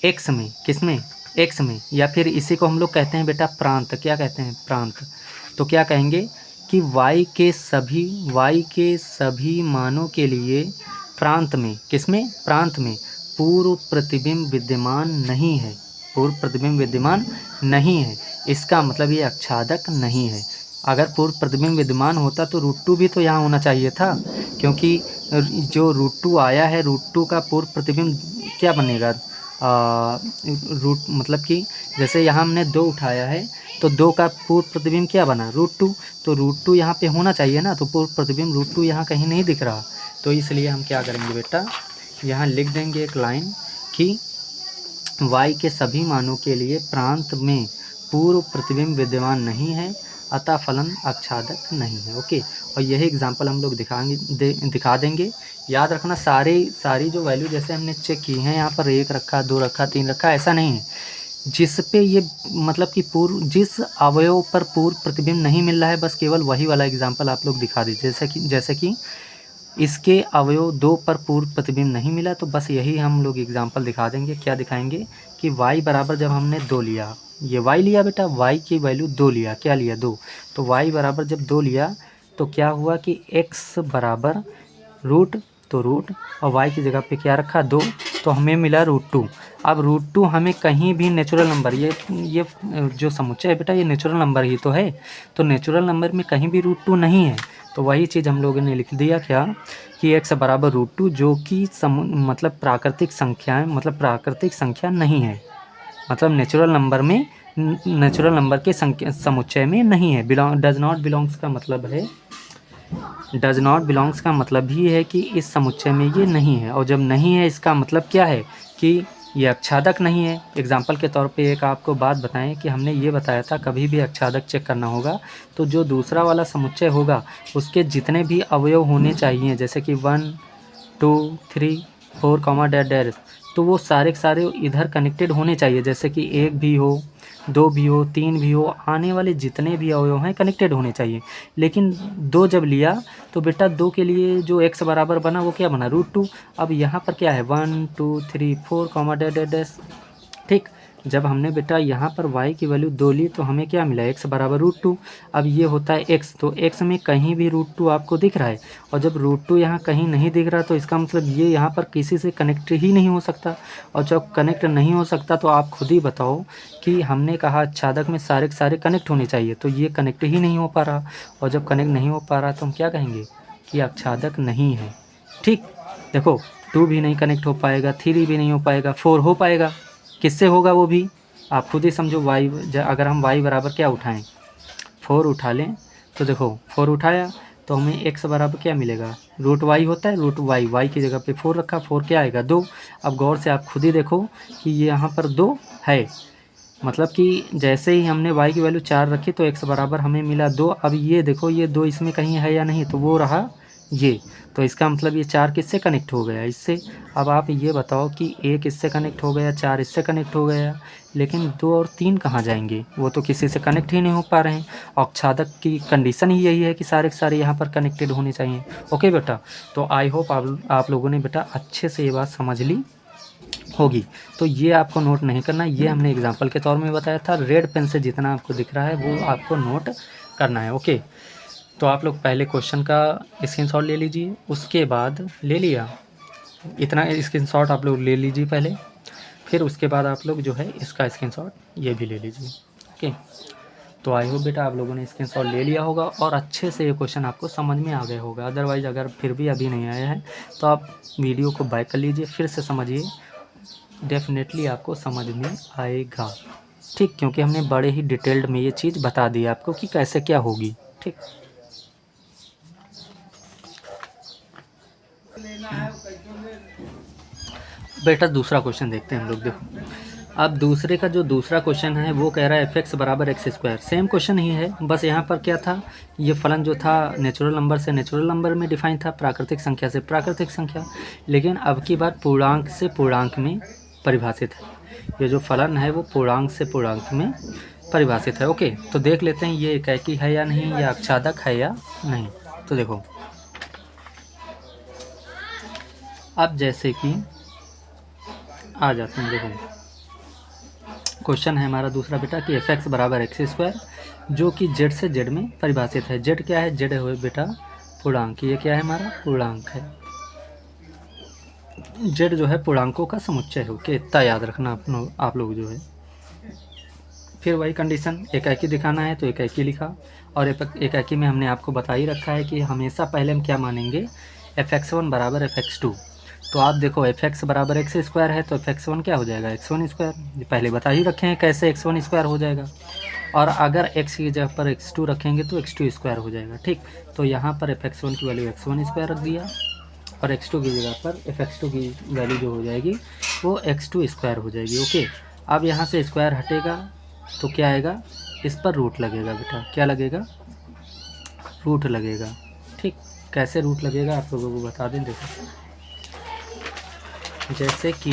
x में, किस में, x में, या फिर इसी को हम लोग कहते हैं बेटा प्रांत। क्या कहते हैं, प्रांत। तो क्या कहेंगे कि y के सभी मानों के लिए प्रांत में, किस में, प्रांत में पूर्व प्रतिबिंब विद्यमान नहीं है। पूर्व प्रतिबिंब विद्यमान नहीं है, इसका मतलब ये अक्षादक नहीं है। अगर पूर्व प्रतिबिंब विद्यमान होता तो रूट 2 भी तो यहाँ होना चाहिए था, क्योंकि जो रूट 2 आया है, रूट 2 का पूर्व प्रतिबिंब क्या बनेगा, रूट, मतलब कि जैसे यहाँ हमने 2 उठाया है तो 2 का पूर्व प्रतिबिंब क्या बना, रूट 2। तो रूट 2 यहाँ पे होना चाहिए ना, तो पूर्व प्रतिबिंब रूट 2 यहाँ कहीं नहीं दिख रहा। तो इसलिए हम क्या करेंगे बेटा, यहाँ लिख देंगे एक लाइन कि y के सभी मानों के लिए प्रांत में पूर्व प्रतिबिंब विद्यमान नहीं है, अतः फलन अक्षादक नहीं है। ओके, और यही एग्जांपल हम लोग दिखा देंगे। याद रखना, सारी जो वैल्यू जैसे हमने चेक की हैं, यहाँ पर 1 रखा, 2 रखा, 3 रखा, ऐसा नहीं है। जिस पे ये, मतलब कि जिस अवयव पर पूर्व प्रतिबिंब नहीं मिल रहा है, बस केवल वही वाला एग्जाम्पल आप लोग दिखा दीजिए। जैसे कि इसके अवयव 2 पर पूर्व प्रतिबिंब नहीं मिला, तो बस यही हम लोग एग्जाम्पल दिखा देंगे। क्या दिखाएंगे कि y बराबर जब हमने 2 लिया, ये y लिया बेटा, y की वैल्यू 2 लिया, क्या लिया, 2। तो y बराबर जब 2 लिया तो क्या हुआ कि x बराबर रूट तो रूट, और y की जगह पे क्या रखा 2, तो हमें मिला √2। अब √2 हमें कहीं भी नेचुरल नंबर, ये जो समुच्चय है बेटा ये नेचुरल नंबर ही तो है, तो नेचुरल नंबर में कहीं भी √2 नहीं है। तो वही चीज़ हम लोगों ने लिख दिया क्या कि x बराबर √2, जो कि मतलब प्राकृतिक संख्याएँ, मतलब प्राकृतिक संख्या नहीं है, मतलब नेचुरल नंबर में, नेचुरल नंबर के समुच्चय में नहीं है। डज नॉट बिलोंग्स का मतलब है, डज नॉट बिलोंग्स का मतलब ही है कि इस समुच्चय में ये नहीं है, और जब नहीं है इसका मतलब क्या है कि ये अक्षादक नहीं है। एग्जाम्पल के तौर पे एक आपको बात बताएं कि हमने ये बताया था कभी भी अक्षादक चेक करना होगा तो जो दूसरा वाला समुच्चय होगा उसके जितने भी अवयव होने चाहिए, जैसे कि 1 2 3 4 डैश डैश, तो वो सारे के सारे इधर कनेक्टेड होने चाहिए, जैसे कि 1 भी हो, 2 भी हो, 3 भी हो, आने वाले जितने भी अवयव हैं कनेक्टेड होने चाहिए। लेकिन 2 जब लिया तो बेटा 2 के लिए जो x बराबर बना वो क्या बना √2। अब यहाँ पर क्या है 1 2 3 4 डैश डैश डैश, ठीक। जब हमने बेटा यहाँ पर y की वैल्यू 2 ली तो हमें क्या मिला x बराबर √2। अब ये होता है x, तो x में कहीं भी √2 आपको दिख रहा है, और जब √2 यहाँ कहीं नहीं दिख रहा तो इसका मतलब ये यहाँ पर किसी से कनेक्ट ही नहीं हो सकता, और जब कनेक्ट नहीं हो सकता तो आप खुद ही बताओ कि हमने कहा आच्छादक में सारे के सारे कनेक्ट होने चाहिए, तो ये कनेक्ट ही नहीं हो पा रहा, और जब कनेक्ट नहीं हो पा रहा तो हम क्या कहेंगे कि आच्छादक नहीं है, ठीक। देखो 2 भी नहीं कनेक्ट हो पाएगा, 3 भी नहीं हो पाएगा, 4 हो पाएगा, किससे होगा वो भी आप खुद ही समझो। अगर हम y बराबर क्या उठाएं 4 उठा लें, तो देखो 4 उठाया तो हमें x बराबर क्या मिलेगा √y होता है, √y की जगह पे 4 रखा, 4 क्या आएगा 2। अब गौर से आप खुद ही देखो कि ये यहाँ पर 2 है, मतलब कि जैसे ही हमने y की वैल्यू 4 रखी तो x बराबर हमें मिला 2। अब ये देखो ये 2 इसमें कहीं है या नहीं, तो वो रहा ये, तो इसका मतलब ये 4 किससे कनेक्ट हो गया इससे। अब आप ये बताओ कि 1 इससे कनेक्ट हो गया, 4 इससे कनेक्ट हो गया, लेकिन 2 और 3 कहाँ जाएंगे, वो तो किसी से कनेक्ट ही नहीं हो पा रहे हैं। औक्षादक की कंडीशन ही यही है कि सारे के सारे यहाँ पर कनेक्टेड होने चाहिए। ओके बेटा, तो आई होप आप लोगों ने बेटा अच्छे से ये बात समझ ली होगी। तो ये आपको नोट नहीं करना, ये हमने एग्जाम्पल के तौर में बताया था, रेड पेन से जितना आपको दिख रहा है वो आपको नोट करना है। ओके, तो आप लोग पहले क्वेश्चन का स्क्रीनशॉट ले लीजिए, उसके बाद ले लिया इतना स्क्रीनशॉट आप लोग ले लीजिए पहले, फिर उसके बाद आप लोग जो है इसका स्क्रीनशॉट ये भी ले लीजिए। ओके, तो आई होप बेटा आप लोगों ने स्क्रीनशॉट ले लिया होगा और अच्छे से ये क्वेश्चन आपको समझ में आ गया होगा। अदरवाइज़ अगर फिर भी अभी नहीं आया है तो आप वीडियो को बैक कर लीजिए, फिर से समझिए, डेफिनेटली आपको समझ में आएगा, ठीक। क्योंकि हमने बड़े ही डिटेल्ड में ये चीज़ बता दी आपको कि कैसे क्या होगी, ठीक। बेटा दूसरा क्वेश्चन देखते हैं हम लोग। देखो अब दूसरे का जो दूसरा क्वेश्चन है वो कह रहा है f(x) बराबर x²। सेम क्वेश्चन ही है, बस यहाँ पर क्या था, ये फलन जो था नेचुरल नंबर से नेचुरल नंबर में डिफाइन था, प्राकृतिक संख्या से प्राकृतिक संख्या, लेकिन अब की बार पूर्णांक से पूर्णांक में परिभाषित है। ये जो फलन है वो पूर्णांक से पूर्णांक में परिभाषित है। ओके, तो देख लेते हैं ये एकाकी है या नहीं, या अक्षादक है या नहीं। तो देखो अब जैसे कि आ जाते हैं, देखो क्वेश्चन है हमारा दूसरा बेटा कि f(x) बराबर x², जो कि z से z में परिभाषित है। z क्या है, z है बेटा पूर्णांक, ये क्या है हमारा पूर्णांक है, z जो है पूर्णांकों का समुच्चय है। ओके, इतना याद रखना आप लोग जो है। फिर वही कंडीशन, एकाकी दिखाना है तो एकाकी लिखा, और एकाकी में हमने आपको बता ही रखा है कि हमेशा पहले हम क्या मानेंगे, f(x1) बराबर f(x2). तो आप देखो f(x) बराबर x² है तो f(x1) क्या हो जाएगा x1², ये पहले बता ही रखे हैं कैसे x1² हो जाएगा, और अगर x की जगह पर x2 रखेंगे तो x2² हो जाएगा, ठीक। तो यहाँ पर f(x1) की वैल्यू x1² रख दिया, और x2 की जगह पर f(x2) की वैल्यू जो हो जाएगी वो x2² हो जाएगी। ओके, अब यहाँ से स्क्वायर हटेगा तो क्या आएगा, इस पर रूट लगेगा बेटा, क्या लगेगा, रूट लगेगा, ठीक। कैसे रूट लगेगा आप लोगों को बता दें। देखो जैसे कि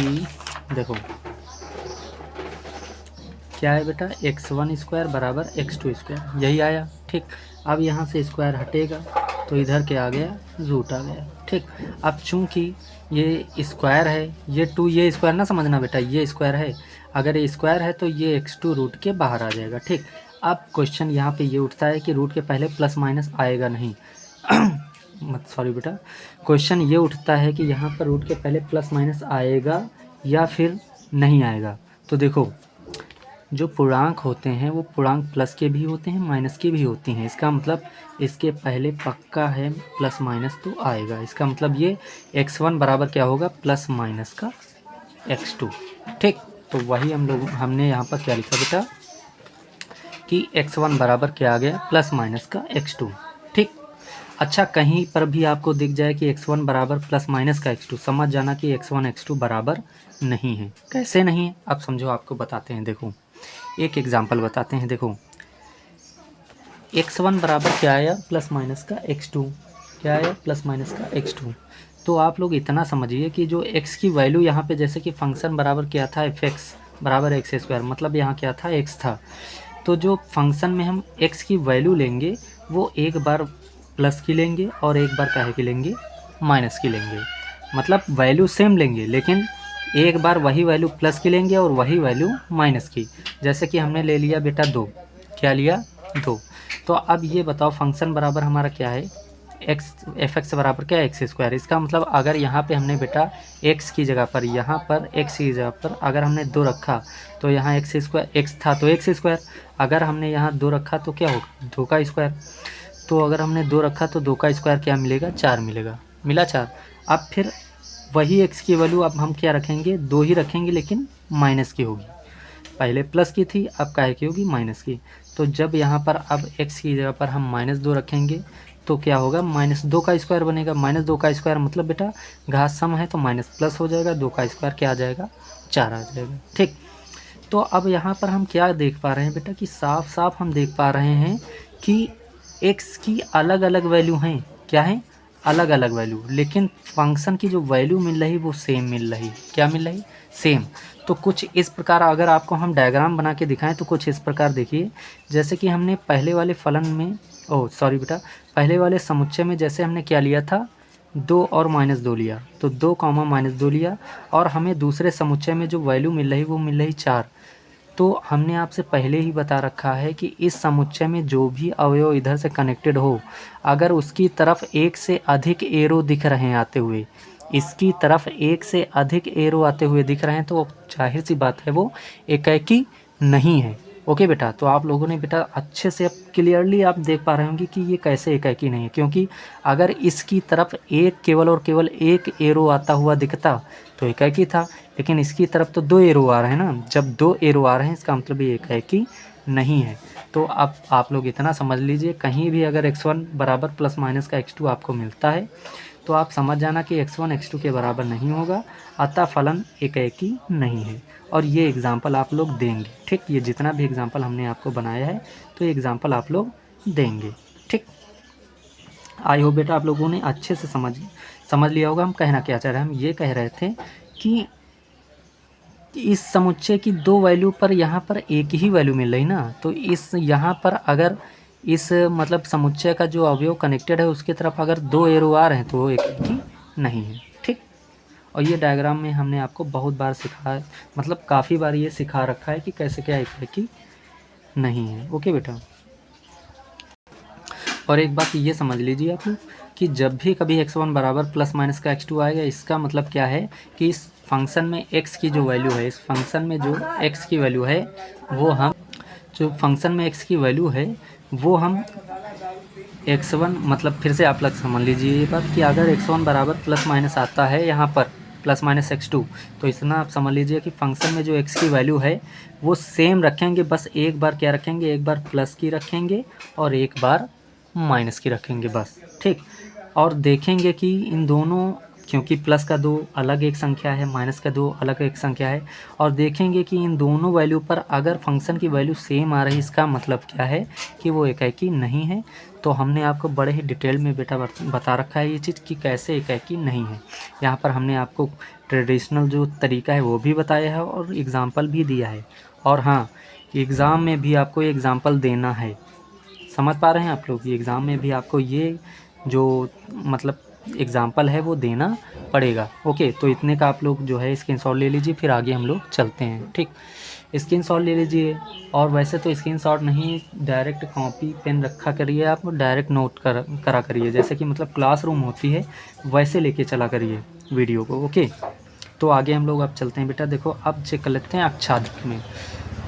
देखो क्या है बेटा, x1² बराबर x2², यही आया, ठीक। अब यहाँ से स्क्वायर हटेगा तो इधर क्या आ गया, रूट आ गया, ठीक। अब चूंकि ये स्क्वायर है, ये 2, ये स्क्वायर ना समझना बेटा, ये स्क्वायर है, अगर ये स्क्वायर है तो ये x2 रूट के बाहर आ जाएगा, ठीक। अब क्वेश्चन यहाँ पे ये उठता है कि रूट के पहले प्लस माइनस आएगा नहीं सॉरी बेटा, क्वेश्चन ये उठता है कि यहाँ पर रूट के पहले प्लस माइनस आएगा या फिर नहीं आएगा। तो देखो, जो पूर्णांक होते हैं वो पूर्णांक प्लस के भी होते हैं माइनस के भी होती हैं। इसका मतलब इसके पहले पक्का है प्लस माइनस तो आएगा। इसका मतलब ये x1 बराबर क्या होगा, प्लस माइनस का x2। ठीक, तो वही हमने यहाँ पर क्या लिखा बेटा कि x1 बराबर क्या आ गया, प्लस माइनस का x2। ठीक, अच्छा कहीं पर भी आपको दिख जाए कि x1 बराबर प्लस माइनस का x2, समझ जाना कि x1 x2 बराबर नहीं है। कैसे नहीं है आप समझो, आपको बताते हैं। देखो एक एग्जांपल बताते हैं। देखो x1 बराबर क्या आया, प्लस माइनस का x2। क्या आया, प्लस माइनस का x2। तो आप लोग इतना समझिए कि जो x की वैल्यू यहाँ पे, जैसे कि फंक्शन बराबर क्या था, fx बराबर एक्स स्क्वायर, मतलब यहाँ क्या था, x था। तो जो फंक्शन में हम x की वैल्यू लेंगे वो एक बार प्लस की लेंगे और एक बार काहे की लेंगे, माइनस की लेंगे। मतलब वैल्यू सेम लेंगे लेकिन एक बार वही वैल्यू प्लस की लेंगे और वही वैल्यू माइनस की। जैसे कि हमने ले लिया बेटा 2, क्या लिया, 2। तो अब ये बताओ फंक्शन बराबर हमारा क्या है, एक्स, एफ एक्स बराबर क्या है, एक्स स्क्वायर। इसका मतलब अगर यहाँ पे हमने बेटा एक्स की जगह पर, यहाँ पर एक्स की जगह पर अगर हमने 2 रखा तो यहाँ एक्स स्क्वायर, एक्स था तो एक्स स्क्वायर। अगर हमने यहाँ 2 रखा तो क्या होगा, 2 का स्क्वायर। तो अगर हमने 2 रखा तो 2 का स्क्वायर क्या मिलेगा, 4 मिलेगा, मिला 4। अब फिर वही x की वैल्यू अब हम क्या रखेंगे, 2 ही रखेंगे लेकिन माइनस की होगी। पहले प्लस की थी, अब काहे की होगी, माइनस की। तो जब यहाँ पर अब x की जगह पर हम -2 रखेंगे तो क्या होगा, -2 का स्क्वायर बनेगा। -2 का स्क्वायर मतलब बेटा घात सम है तो माइनस प्लस हो जाएगा, 2 का स्क्वायर क्या आ जाएगा, 4 आ जाएगा। ठीक, तो अब यहाँ पर हम क्या देख पा रहे हैं बेटा कि साफ साफ हम देख पा रहे हैं कि x की अलग अलग वैल्यू हैं। क्या है, अलग अलग वैल्यू, लेकिन फंक्शन की जो वैल्यू मिल रही वो सेम मिल रही। क्या मिल रही, सेम। तो कुछ इस प्रकार अगर आपको हम डायग्राम बना के दिखाएं तो कुछ इस प्रकार देखिए। जैसे कि हमने पहले वाले फलन में, सॉरी बेटा, पहले वाले समुच्चय में जैसे हमने क्या लिया था, 2 और -2 लिया, तो 2 कॉमा -2 लिया। और हमें दूसरे समुच्चय में जो वैल्यू मिल रही वो मिल रही 4। तो हमने आपसे पहले ही बता रखा है कि इस समुच्चय में जो भी अवयव इधर से कनेक्टेड हो, अगर उसकी तरफ एक से अधिक एरो दिख रहे हैं आते हुए, इसकी तरफ एक से अधिक एरो आते हुए दिख रहे हैं तो जाहिर सी बात है वो एकाकी नहीं है। ओके बेटा, तो आप लोगों ने बेटा अच्छे से अब क्लियरली आप देख पा रहे होंगे कि ये कैसे एकाकी नहीं है, क्योंकि अगर इसकी तरफ एक केवल और केवल एक एरो आता हुआ दिखता तो एकाकी था, लेकिन इसकी तरफ तो 2 एरो आ रहे हैं ना। जब 2 एरो आ रहे हैं इसका मतलब ये एकाकी नहीं है। तो अब आप लोग इतना समझ लीजिए, कहीं भी अगर x1 बराबर प्लस माइनस का x2 आपको मिलता है तो आप समझ जाना कि x1 x2 के बराबर नहीं होगा, अतः फलन एकाकी नहीं है। और ये एग्ज़ाम्पल आप लोग देंगे। ठीक, ये जितना भी एग्ज़ाम्पल हमने आपको बनाया है तो ये एग्ज़ाम्पल आप लोग देंगे। ठीक, आई होप बेटा आप लोगों ने अच्छे से समझ लिया होगा हम कहना क्या चाह रहे हैं। हम ये कह रहे थे कि इस समुच्चय की 2 वैल्यू पर यहाँ पर एक ही वैल्यू मिल रही ना, तो इस यहाँ पर अगर इस मतलब समुच्चय का जो अवयव कनेक्टेड है उसकी तरफ अगर 2 एरो आ रहे हैं तो वो एक ही नहीं है। ठीक, और ये डायग्राम में हमने आपको बहुत बार सिखाया, मतलब काफ़ी बार ये सिखा रखा है कि कैसे क्या एक ही नहीं है। ओके बेटा, और एक बात ये समझ लीजिए आप लोग कि जब भी कभी x1 बराबर प्लस माइनस का x2 आएगा, इसका मतलब क्या है कि इस फंक्शन में x की जो वैल्यू है, इस फंक्शन में जो x की वैल्यू है वो हम, जो फंक्शन में x की वैल्यू है वो हम x1, मतलब फिर से आप लोग समझ लीजिए ये बात कि अगर x1 बराबर प्लस माइनस आता है यहाँ पर प्लस माइनस x2, तो इतना आप समझ लीजिए कि फंक्शन में जो x की वैल्यू है वो सेम रखेंगे, बस एक बार क्या रखेंगे, एक बार प्लस की रखेंगे और एक बार माइनस की रखेंगे बस। ठीक, और देखेंगे कि इन दोनों, क्योंकि प्लस का 2 अलग एक संख्या है, माइनस का 2 अलग एक संख्या है, और देखेंगे कि इन दोनों वैल्यू पर अगर फंक्शन की वैल्यू सेम आ रही, इसका मतलब क्या है कि वो एकाकी नहीं है। तो हमने आपको बड़े ही डिटेल में बेटा बता रखा है ये चीज़ कि कैसे एकाकी नहीं है। यहाँ पर हमने आपको ट्रेडिशनल जो तरीका है वो भी बताया है और एग्ज़ाम्पल भी दिया है। और हाँ, एग्ज़ाम में भी आपको एग्ज़ाम्पल देना है। समझ पा रहे हैं आप लोग, एग्ज़ाम में भी आपको ये जो मतलब एग्ज़ाम्पल है वो देना पड़ेगा। ओके, तो इतने का आप लोग जो है स्क्रीनशॉट ले लीजिए, फिर आगे हम लोग चलते हैं। ठीक, स्क्रीनशॉट ले लीजिए। और वैसे तो स्क्रीनशॉट नहीं, डायरेक्ट कॉपी पेन रखा करिए, आप डायरेक्ट नोट करा करिए, जैसे कि मतलब क्लासरूम होती है वैसे लेके चला करिए वीडियो को। ओके, तो आगे हम लोग अब चलते हैं बेटा। देखो अब चेक कर लेते हैं अक्षाधक में।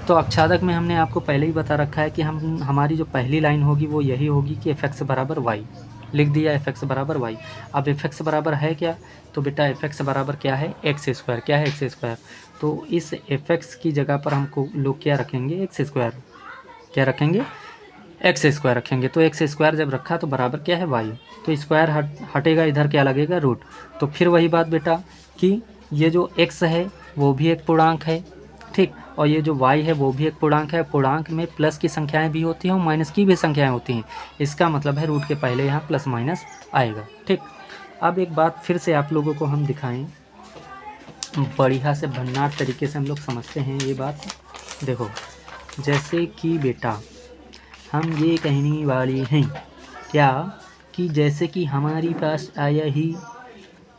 तो अक्षाधक में हमने आपको पहले ही बता रखा है कि हमारी जो पहली लाइन होगी वो यही होगी कि f(x) बराबर y। लिख दिया f(x) बराबर y। अब f(x) बराबर है क्या, तो बेटा f(x) बराबर क्या है, x स्क्वायर। क्या है, x स्क्वायर। तो इस f(x) की जगह पर हमको लोग क्या रखेंगे, x स्क्वायर। क्या रखेंगे, एक्स स्क्वायर रखेंगे। तो एक्स स्क्वायर जब रखा तो बराबर क्या है, वाई। तो स्क्वायर हटेगा, इधर क्या लगेगा, रूट। तो फिर वही बात बेटा कि ये जो एक्स है वो भी एक पूर्णांक है, ठीक, और ये जो वाई है वो भी एक पूर्णांक है। पूर्णांक में प्लस की संख्याएं भी होती हैं और माइनस की भी संख्याएं होती हैं। इसका मतलब है रूट के पहले यहाँ प्लस माइनस आएगा। ठीक, अब एक बात फिर से आप लोगों को हम दिखाएं, बढ़िया से भन्नाट तरीके से हम लोग समझते हैं ये बात। देखो, जैसे कि बेटा हम ये कहने वाले हैं क्या, कि जैसे कि हमारी पास आया ही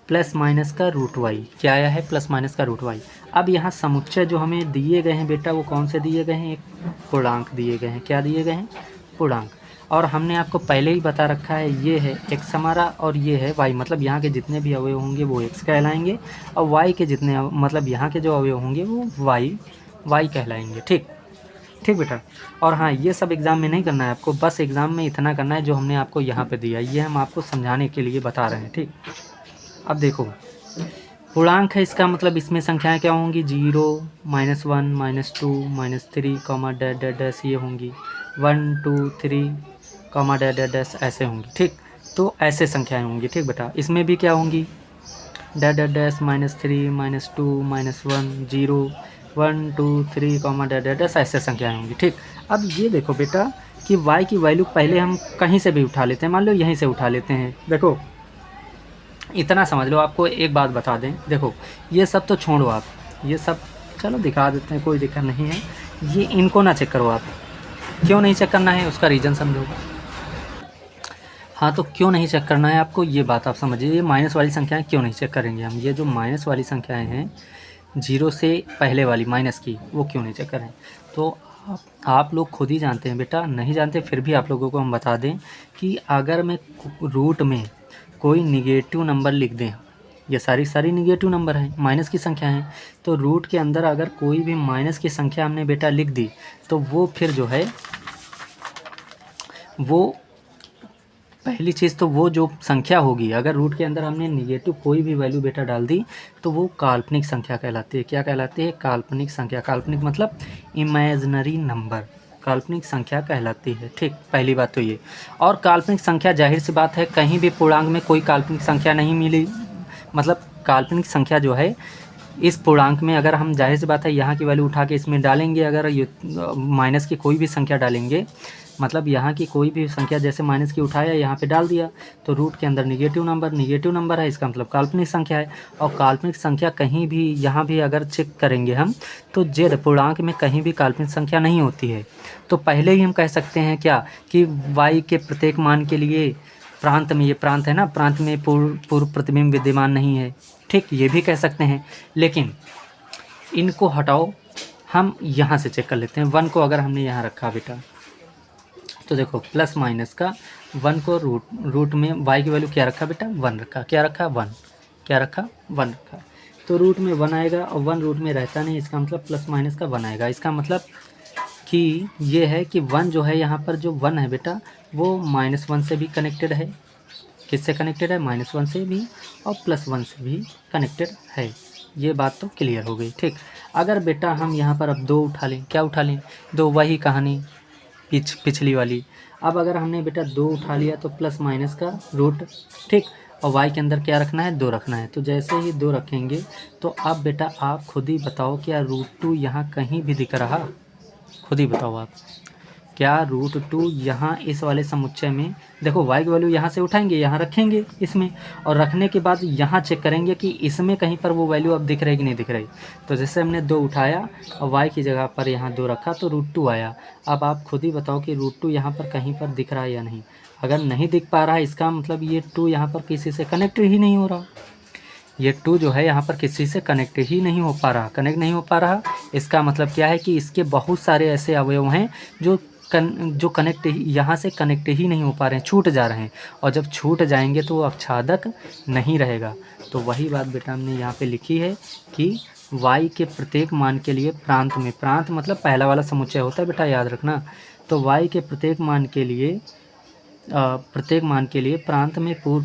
प्लस माइनस का रूट वाई। क्या आया है, प्लस माइनस का रूट वाई। अब यहाँ समुच्चय जो हमें दिए गए हैं बेटा वो कौन से दिए गए हैं, एक पूर्णांक दिए गए हैं। क्या दिए गए हैं, पूर्णांक। और हमने आपको पहले ही बता रखा है ये है x हमारा और ये है y, मतलब यहाँ के जितने भी अवयव होंगे वो x कहलाएंगे और y के जितने मतलब यहाँ के जो अवयव होंगे वो y कहलाएंगे। ठीक, ठीक बेटा। और हाँ, ये सब एग्ज़ाम में नहीं करना है आपको, बस एग्ज़ाम में इतना करना है जो हमने आपको यहाँ पे दिया, ये हम आपको समझाने के लिए बता रहे हैं। ठीक, अब देखो पूर्णांक है, इसका मतलब इसमें संख्याएं क्या होंगी, 0, -1, -2, -3, डैश डैश डैश ये होंगी, 1, 2, 3, डैश डैश डैश ऐसे होंगी। ठीक, तो ऐसे संख्याएं होंगी। ठीक बेटा, इसमें भी क्या होंगी, dash dash dash, -3, -2, -1, 0, 1, 2, 3, dash dash dash ऐसे संख्याएं होंगी। ठीक, अब ये देखो बेटा कि y की वैल्यू पहले हम कहीं से भी उठा लेते हैं, मान लो यहीं से उठा लेते हैं। देखो इतना समझ लो, आपको एक बात बता दें, देखो ये सब तो छोड़ो आप, ये सब चलो दिखा देते हैं, कोई दिक्कत नहीं है। ये इनको ना चेक करो आप। क्यों नहीं चेक करना है उसका रीज़न समझो। हाँ, तो क्यों नहीं चेक करना है आपको, ये बात आप समझिए। ये माइनस वाली संख्याएं क्यों नहीं चेक करेंगे हम, ये जो माइनस वाली संख्याएं हैं 0 से पहले वाली माइनस की, वो क्यों नहीं चेक करें। तो आप लोग खुद ही जानते हैं बेटा, नहीं जानते फिर भी आप लोगों को हम बता दें कि अगर मैं रूट में कोई निगेटिव नंबर लिख दें, ये सारी निगेटिव नंबर हैं, माइनस की संख्या हैं, तो रूट के अंदर अगर कोई भी माइनस की संख्या हमने बेटा लिख दी तो वो फिर जो है वो पहली चीज़ तो वो जो संख्या होगी, अगर रूट के अंदर हमने निगेटिव कोई भी वैल्यू बेटा डाल दी तो वो काल्पनिक संख्या कहलाती है। क्या कहलाती है, काल्पनिक संख्या। काल्पनिक मतलब इमेजिनरी नंबर, काल्पनिक संख्या कहलाती है। ठीक, पहली बात तो ये। और काल्पनिक संख्या जाहिर सी बात है, कहीं भी पूर्णांक में कोई काल्पनिक संख्या नहीं मिली, मतलब काल्पनिक संख्या जो है इस पूर्णांक में अगर हम जाहिर सी बात है यहाँ की वैल्यू उठा के इसमें डालेंगे, अगर माइनस की कोई भी संख्या डालेंगे, मतलब यहाँ की कोई भी संख्या जैसे माइनस की उठाया यहाँ पे डाल दिया तो रूट के अंदर निगेटिव नंबर है, इसका मतलब काल्पनिक संख्या है। और काल्पनिक संख्या कहीं भी यहाँ भी अगर चेक करेंगे हम तो जेड पूर्णांक में कहीं भी काल्पनिक संख्या नहीं होती है। तो पहले ही हम कह सकते हैं क्या कि y के प्रत्येक मान के लिए प्रांत में, ये प्रांत है ना, प्रांत में पूर्व प्रतिबिंब विद्यमान नहीं है। ठीक, ये भी कह सकते हैं, लेकिन इनको हटाओ, हम यहाँ से चेक कर लेते हैं। 1 को अगर हमने यहाँ रखा बेटा तो देखो प्लस माइनस का 1 को रूट में y की वैल्यू क्या रखा बेटा, 1 रखा। क्या रखा, 1। क्या रखा, 1 रखा। तो रूट में 1 आएगा और 1 रूट में रहता नहीं, इसका मतलब प्लस माइनस का 1 आएगा। इसका मतलब कि ये है कि 1 जो है यहाँ पर जो 1 है बेटा वो -1 से भी कनेक्टेड है। किससे कनेक्टेड है, -1 से भी और +1 से भी कनेक्टेड है। ये बात तो क्लियर हो गई। ठीक, अगर बेटा हम यहाँ पर अब 2 उठा लें, क्या उठा लें, 2, वही कहानी पिछली वाली। अब अगर हमने बेटा 2 उठा लिया तो प्लस माइनस का रूट, ठीक, और y के अंदर क्या रखना है, 2 रखना है। तो जैसे ही 2 रखेंगे तो अब बेटा आप खुद ही बताओ क्या √2 यहाँ कहीं भी दिख रहा, खुद ही बताओ आप, क्या √2 यहाँ इस वाले समुच्चय में, देखो y की वैल्यू यहाँ से उठाएंगे, यहाँ रखेंगे इसमें, और रखने के बाद यहाँ चेक करेंगे कि इसमें कहीं पर वो वैल्यू अब दिख रही कि नहीं दिख रही। तो जैसे हमने 2 उठाया और y की जगह पर यहाँ 2 रखा तो √2 आया। अब आप खुद ही बताओ कि √2 यहाँ पर कहीं पर दिख रहा है या नहीं। अगर नहीं दिख पा रहा है इसका मतलब ये 2 यहाँ पर किसी से कनेक्ट ही नहीं हो रहा। ये 2 जो है यहाँ पर किसी से कनेक्ट ही नहीं हो पा रहा, कनेक्ट नहीं हो पा रहा। इसका मतलब क्या है कि इसके बहुत सारे ऐसे अवयव हैं जो कनेक्ट यहाँ से कनेक्ट ही नहीं हो पा रहे हैं, छूट जा रहे हैं, और जब छूट जाएंगे तो वो आच्छादक नहीं रहेगा। तो वही बात बेटा हमने यहाँ पे लिखी है कि y के प्रत्येक मान के लिए प्रांत में, प्रांत मतलब पहला वाला समुच्चय होता है बेटा, याद रखना। तो y के प्रत्येक मान के लिए प्रांत में पूर्व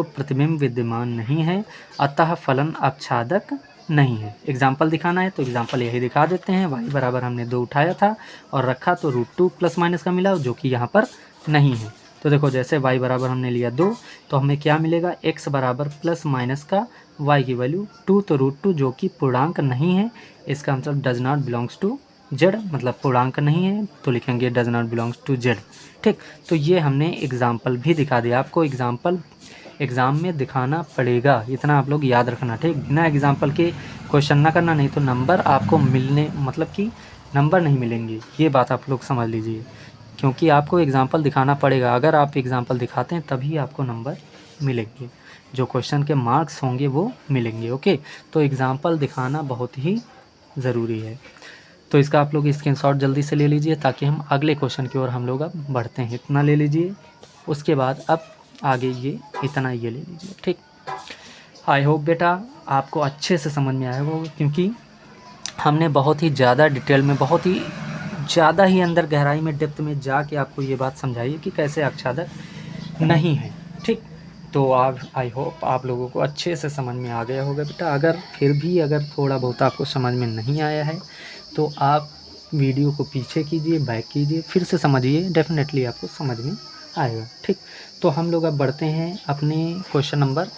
प्रतिबिंब विद्यमान नहीं है, अतः फलन आच्छादक नहीं है। एग्जाम्पल दिखाना है तो एग्जाम्पल यही दिखा देते हैं। y बराबर हमने 2 उठाया था और रखा तो √2 प्लस माइनस का मिला, जो कि यहाँ पर नहीं है। तो देखो जैसे y बराबर हमने लिया 2 तो हमें क्या मिलेगा, x बराबर प्लस माइनस का y की वैल्यू 2, तो √2 जो कि पूर्णांक नहीं है, इसका मतलब does not belongs to z, मतलब पूर्णांक नहीं है, तो लिखेंगे does not belongs to z। ठीक, तो ये हमने एग्जाम्पल भी दिखा दिया। आपको एग्जाम्पल एग्ज़ाम में दिखाना पड़ेगा, इतना आप लोग याद रखना। ठीक, बिना एग्जाम्पल के क्वेश्चन ना करना, नहीं तो नंबर आपको मिलने, मतलब कि नंबर नहीं मिलेंगे, ये बात आप लोग समझ लीजिए। क्योंकि आपको एग्जाम्पल दिखाना पड़ेगा, अगर आप एग्जाम्पल दिखाते हैं तभी आपको नंबर मिलेंगे, जो क्वेश्चन के मार्क्स होंगे वो मिलेंगे। ओके, तो एग्जाम्पल दिखाना बहुत ही ज़रूरी है। तो इसका आप लोग स्क्रीनशॉट जल्दी से ले लीजिए ताकि हम अगले क्वेश्चन की ओर हम लोग अब बढ़ते हैं। इतना ले लीजिए, उसके बाद अब आगे ये इतना ये ले लीजिए। ठीक, आई होप बेटा आपको अच्छे से समझ में आया होगा, क्योंकि हमने बहुत ही ज़्यादा डिटेल में, बहुत ही ज़्यादा ही अंदर गहराई में, डेप्थ में जाके आपको ये बात समझाई कि कैसे आच्छादक नहीं है। ठीक, तो आप, आई होप आप लोगों को अच्छे से समझ में आ गया होगा बेटा। अगर फिर भी अगर थोड़ा बहुत आपको समझ में नहीं आया है तो आप वीडियो को पीछे कीजिए, बैक कीजिए, फिर से समझिए, डेफिनेटली आपको समझ में आएगा। ठीक, तो हम लोग अब बढ़ते हैं अपने क्वेश्चन नंबर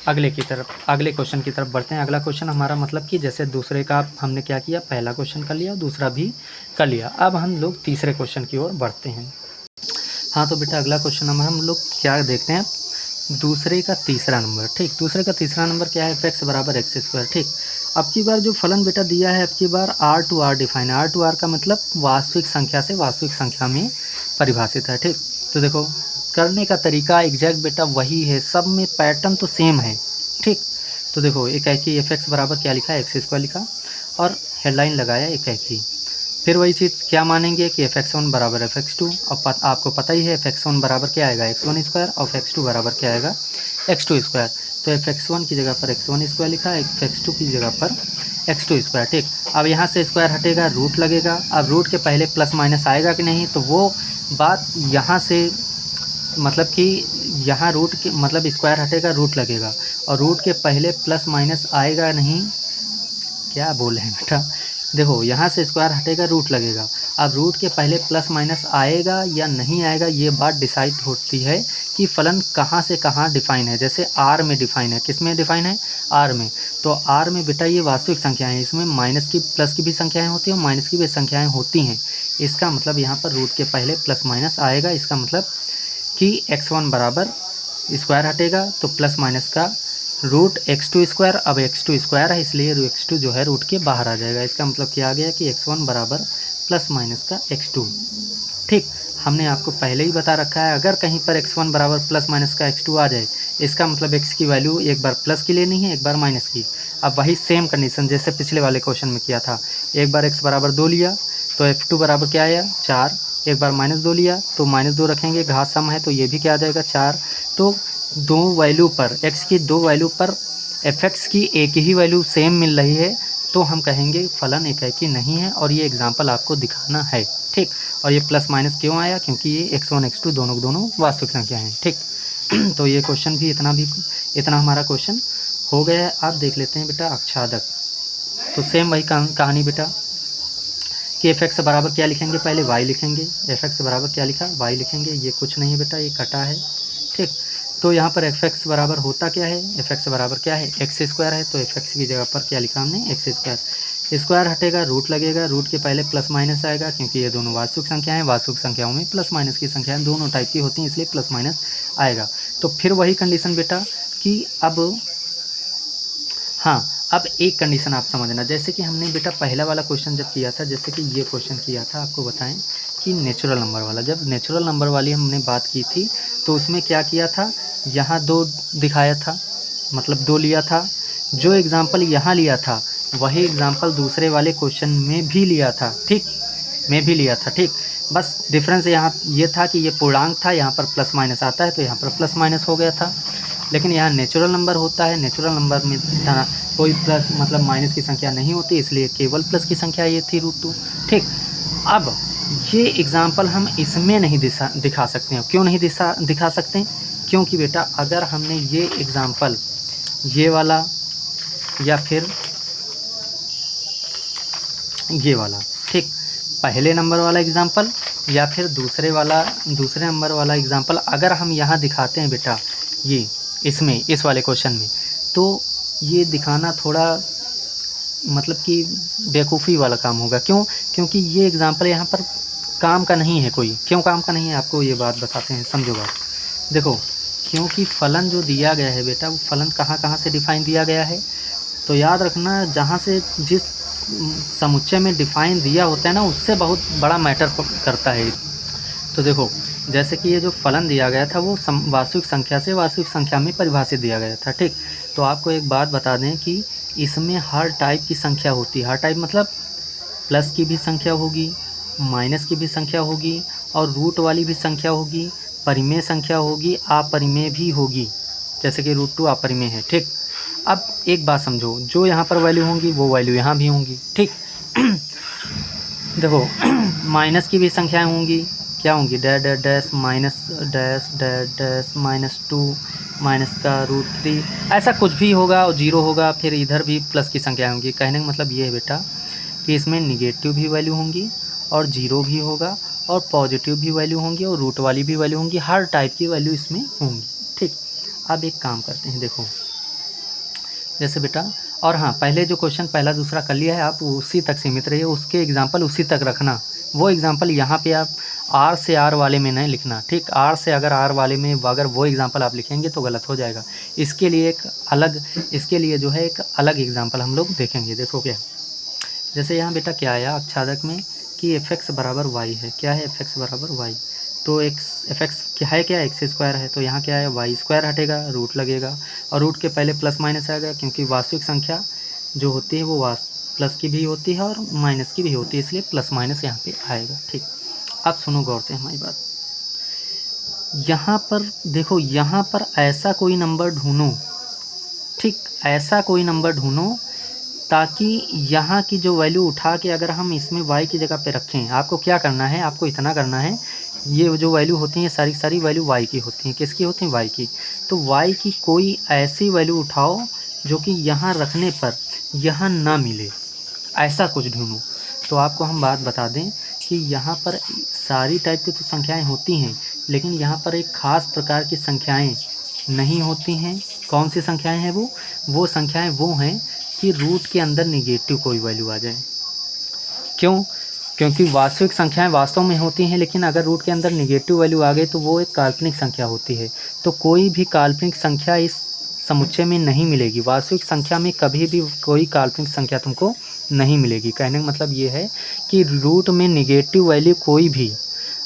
अगले क्वेश्चन की तरफ बढ़ते हैं। अगला क्वेश्चन हमारा मतलब कि जैसे दूसरे का हमने क्या किया, पहला क्वेश्चन कर लिया, दूसरा भी कर लिया, अब हम लोग तीसरे क्वेश्चन की ओर बढ़ते हैं। हाँ, तो बेटा अगला क्वेश्चन नंबर हम लोग क्या देखते हैं, दूसरे का तीसरा नंबर। ठीक, दूसरे का तीसरा नंबर क्या है, x बराबर x²। ठीक, अब की बार जो फलन बेटा दिया है, अब की बार R टू R डिफाइन है। R टू R का मतलब वास्तविक संख्या से वास्तविक संख्या में परिभाषित है। ठीक, तो देखो करने का तरीका एग्जैक्ट बेटा वही है, सब में पैटर्न तो सेम है। ठीक, तो देखो एक है कि f(x) बराबर क्या लिखा है, x² लिखा और हेडलाइन लगाया एक है कि, फिर वही चीज़ क्या मानेंगे कि f(x1) बराबर f(x2), और आपको पता ही है f(x1) बराबर क्या आएगा, x1² और f(x2) बराबर क्या आएगा, x2²। तो f(x1) की जगह पर x1² लिखा, f(x2) की जगह पर x2²। ठीक, अब यहाँ से स्क्वायर हटेगा, रूट लगेगा। अब रूट के पहले प्लस माइनस आएगा कि नहीं, तो वो बात यहाँ से, मतलब कि यहाँ रूट के मतलब स्क्वायर हटेगा, रूट लगेगा, और रूट के पहले प्लस माइनस आएगा नहीं, क्या बोले हैं बेटा, देखो यहाँ से स्क्वायर हटेगा, रूट लगेगा। अब रूट के पहले प्लस माइनस आएगा या नहीं आएगा, ये बात डिसाइड होती है कि फलन कहाँ से कहाँ डिफाइन है। जैसे आर में डिफाइन है, किस में डिफाइन है, आर में। तो आर में बेटा ये वास्तविक संख्याएं हैं, इसमें माइनस की प्लस की भी संख्याएं होती हैं और माइनस की भी संख्याएं होती हैं। इसका मतलब यहाँ पर रूट के पहले प्लस माइनस आएगा, इसका मतलब कि x1 बराबर स्क्वायर हटेगा तो प्लस माइनस का रूट x2²। अब x2² है इसलिए x2 जो है रूट के बाहर आ जाएगा। इसका मतलब क्या आ गया कि x1 बराबर प्लस माइनस का x2। ठीक, हमने आपको पहले ही बता रखा है, अगर कहीं पर x1 बराबर प्लस माइनस का x2 आ जाए, इसका मतलब x की वैल्यू एक बार प्लस की लेनी है, एक बार माइनस की। अब वही सेम कंडीशन जैसे पिछले वाले क्वेश्चन में किया था, एक बार x बराबर 2 लिया तो f2 बराबर क्या आया, 4। एक बार -2 लिया तो -2 रखेंगे, घात सम है तो ये भी क्या आ जाएगा, 4। तो दो वैल्यू पर, x की दो वैल्यू पर f(x) की एक ही वैल्यू सेम मिल रही है, तो हम कहेंगे फलन एकाकी नहीं है, और ये एग्जाम्पल आपको दिखाना है। ठीक, और ये प्लस माइनस क्यों आया, क्योंकि ये x1 x2 दोनों वास्तविक संख्या हैं। ठीक, तो ये क्वेश्चन भी इतना हमारा क्वेश्चन हो गया है। आप देख लेते हैं बेटा आच्छादक। तो सेम वही कहानी बेटा कि f(x) बराबर क्या लिखेंगे, पहले y लिखेंगे, f(x) बराबर क्या लिखा, y लिखेंगे, ये कुछ नहीं है बेटा, ये कटा है। ठीक, तो यहाँ पर f(x) बराबर होता क्या है, f(x) बराबर क्या है, x² है, तो f(x) की जगह पर क्या लिखा हमने, x²। स्क्वायर हटेगा, रूट लगेगा, रूट के पहले प्लस माइनस आएगा क्योंकि ये दोनों वास्तविक संख्या हैं, वास्तविक संख्याओं में प्लस माइनस की संख्याएं दोनों टाइप की होती हैं, इसलिए प्लस माइनस आएगा। तो फिर वही कंडीशन बेटा कि अब हाँ, अब एक कंडीशन आप समझना, जैसे कि हमने बेटा पहला वाला क्वेश्चन जब किया था, जैसे कि ये क्वेश्चन किया था, आपको बताएं कि नेचुरल नंबर वाला, जब नेचुरल नंबर वाली हमने बात की थी तो उसमें क्या किया था, यहाँ 2 दिखाया था, मतलब 2 लिया था। जो एग्ज़ाम्पल यहाँ लिया था वही एग्ज़ाम्पल दूसरे वाले क्वेश्चन में भी लिया था, ठीक, में भी लिया था, ठीक। बस डिफरेंस यहाँ ये था कि ये पूर्णांक था, यहाँ पर प्लस माइनस आता है तो यहाँ पर प्लस माइनस हो गया था। लेकिन यहाँ नेचुरल नंबर होता है, नेचुरल नंबर में कोई प्लस मतलब माइनस की संख्या नहीं होती, इसलिए केवल प्लस की संख्या ये थी √2, ठीक। अब ये एग्ज़ाम्पल हम इसमें नहीं दिखा सकते हैं। क्यों नहीं दिखा सकते? क्योंकि बेटा अगर हमने ये एग्ज़ाम्पल ये वाला या फिर ये वाला, ठीक, पहले नंबर वाला एग्ज़ाम्पल या फिर दूसरे नंबर वाला एग्ज़ाम्पल अगर हम यहाँ दिखाते हैं बेटा ये इसमें इस वाले क्वेश्चन में, तो ये दिखाना थोड़ा मतलब कि बेवकूफ़ी वाला काम होगा। क्यों? क्योंकि ये एग्ज़ाम्पल यहाँ पर काम का नहीं है कोई। क्यों काम का नहीं है, आपको ये बात बताते हैं, समझो बात। देखो, क्योंकि फलन जो दिया गया है बेटा, वो फलन कहाँ से डिफ़ाइन दिया गया है, तो याद रखना जहाँ से जिस समुच्चय में डिफ़ाइन दिया होता है ना, उससे बहुत बड़ा मैटर करता है। तो देखो, जैसे कि ये जो फलन दिया गया था वो वास्तविक संख्या से वास्तविक संख्या में परिभाषित दिया गया था, ठीक। तो आपको एक बात बता दें कि इसमें हर टाइप की संख्या होती है। हर टाइप मतलब प्लस की भी संख्या होगी, माइनस की भी संख्या होगी और रूट वाली भी संख्या होगी, परिमेय संख्या होगी, अपरिमेय भी होगी, जैसे कि √2 अपरिमेय है, ठीक। अब एक बात समझो, जो यहाँ पर वैल्यू होंगी वो वैल्यू यहाँ भी होंगी, ठीक। देखो, माइनस की भी संख्याएं होंगी, क्या होंगी, dash dash dash minus dash dash dash -2 minus का √3, ऐसा कुछ भी होगा और 0 होगा। फिर इधर भी प्लस की संख्या होंगी। कहने का मतलब ये है बेटा कि इसमें निगेटिव भी वैल्यू होंगी और 0 भी होगा और पॉजिटिव भी वैल्यू होंगी और रूट वाली भी वैल्यू होंगी। हर टाइप की वैल्यू इसमें होंगी, ठीक। अब एक काम करते हैं, देखो जैसे बेटा, और हाँ, पहले जो क्वेश्चन पहला दूसरा कर लिया है आप उसी तक सीमित रहिए, उसके एग्जाम्पल उसी तक रखना। वो एग्जाम्पल यहाँ पे आप R से R वाले में नहीं लिखना, ठीक। R से अगर R वाले में अगर वो एग्जाम्पल आप लिखेंगे तो गलत हो जाएगा। इसके लिए जो है एक अलग एग्जाम्पल हम लोग देखेंगे। देखो क्या, जैसे यहाँ बेटा क्या आया आच्छादक में कि f(x) बराबर y है। क्या है f(x) बराबर y? तो f(x) क्या है, क्या x² है, तो यहाँ क्या है y² हटेगा, रूट लगेगा और रूट के पहले प्लस माइनस आएगा क्योंकि वास्तविक संख्या जो होती है वो प्लस की भी होती है और माइनस की भी होती है, इसलिए प्लस माइनस यहाँ पे आएगा, ठीक। अब सुनो गौर से हमारी बात। यहाँ पर देखो, यहाँ पर ऐसा कोई नंबर ढूंढो, ठीक, ऐसा कोई नंबर ढूंढो ताकि यहाँ की जो वैल्यू उठा के अगर हम इसमें y की जगह पे रखें। आपको क्या करना है, आपको इतना करना है, ये जो वैल्यू होती हैं सारी सारी वैल्यू y की होती हैं। किसकी होती हैं? y की। तो y की कोई ऐसी वैल्यू उठाओ जो कि यहाँ रखने पर यहाँ ना मिले, ऐसा कुछ ढूंढो। तो आपको हम बात बता दें कि यहाँ पर सारी टाइप की तो संख्याएँ होती हैं, लेकिन यहाँ पर एक ख़ास प्रकार की संख्याएँ नहीं होती हैं। कौन सी संख्याएँ हैं वो संख्याएँ वो हैं कि रूट के अंदर निगेटिव कोई वैल्यू आ जाए। क्यों? क्योंकि वास्तविक संख्याएं वास्तव में होती हैं, लेकिन अगर रूट के अंदर निगेटिव वैल्यू आ गई तो वो एक काल्पनिक संख्या होती है। तो कोई भी काल्पनिक संख्या इस समुच्चय में नहीं मिलेगी। वास्तविक संख्या में कभी भी कोई काल्पनिक संख्या तुमको नहीं मिलेगी। कहने का मतलब ये है कि रूट में निगेटिव वैल्यू कोई भी,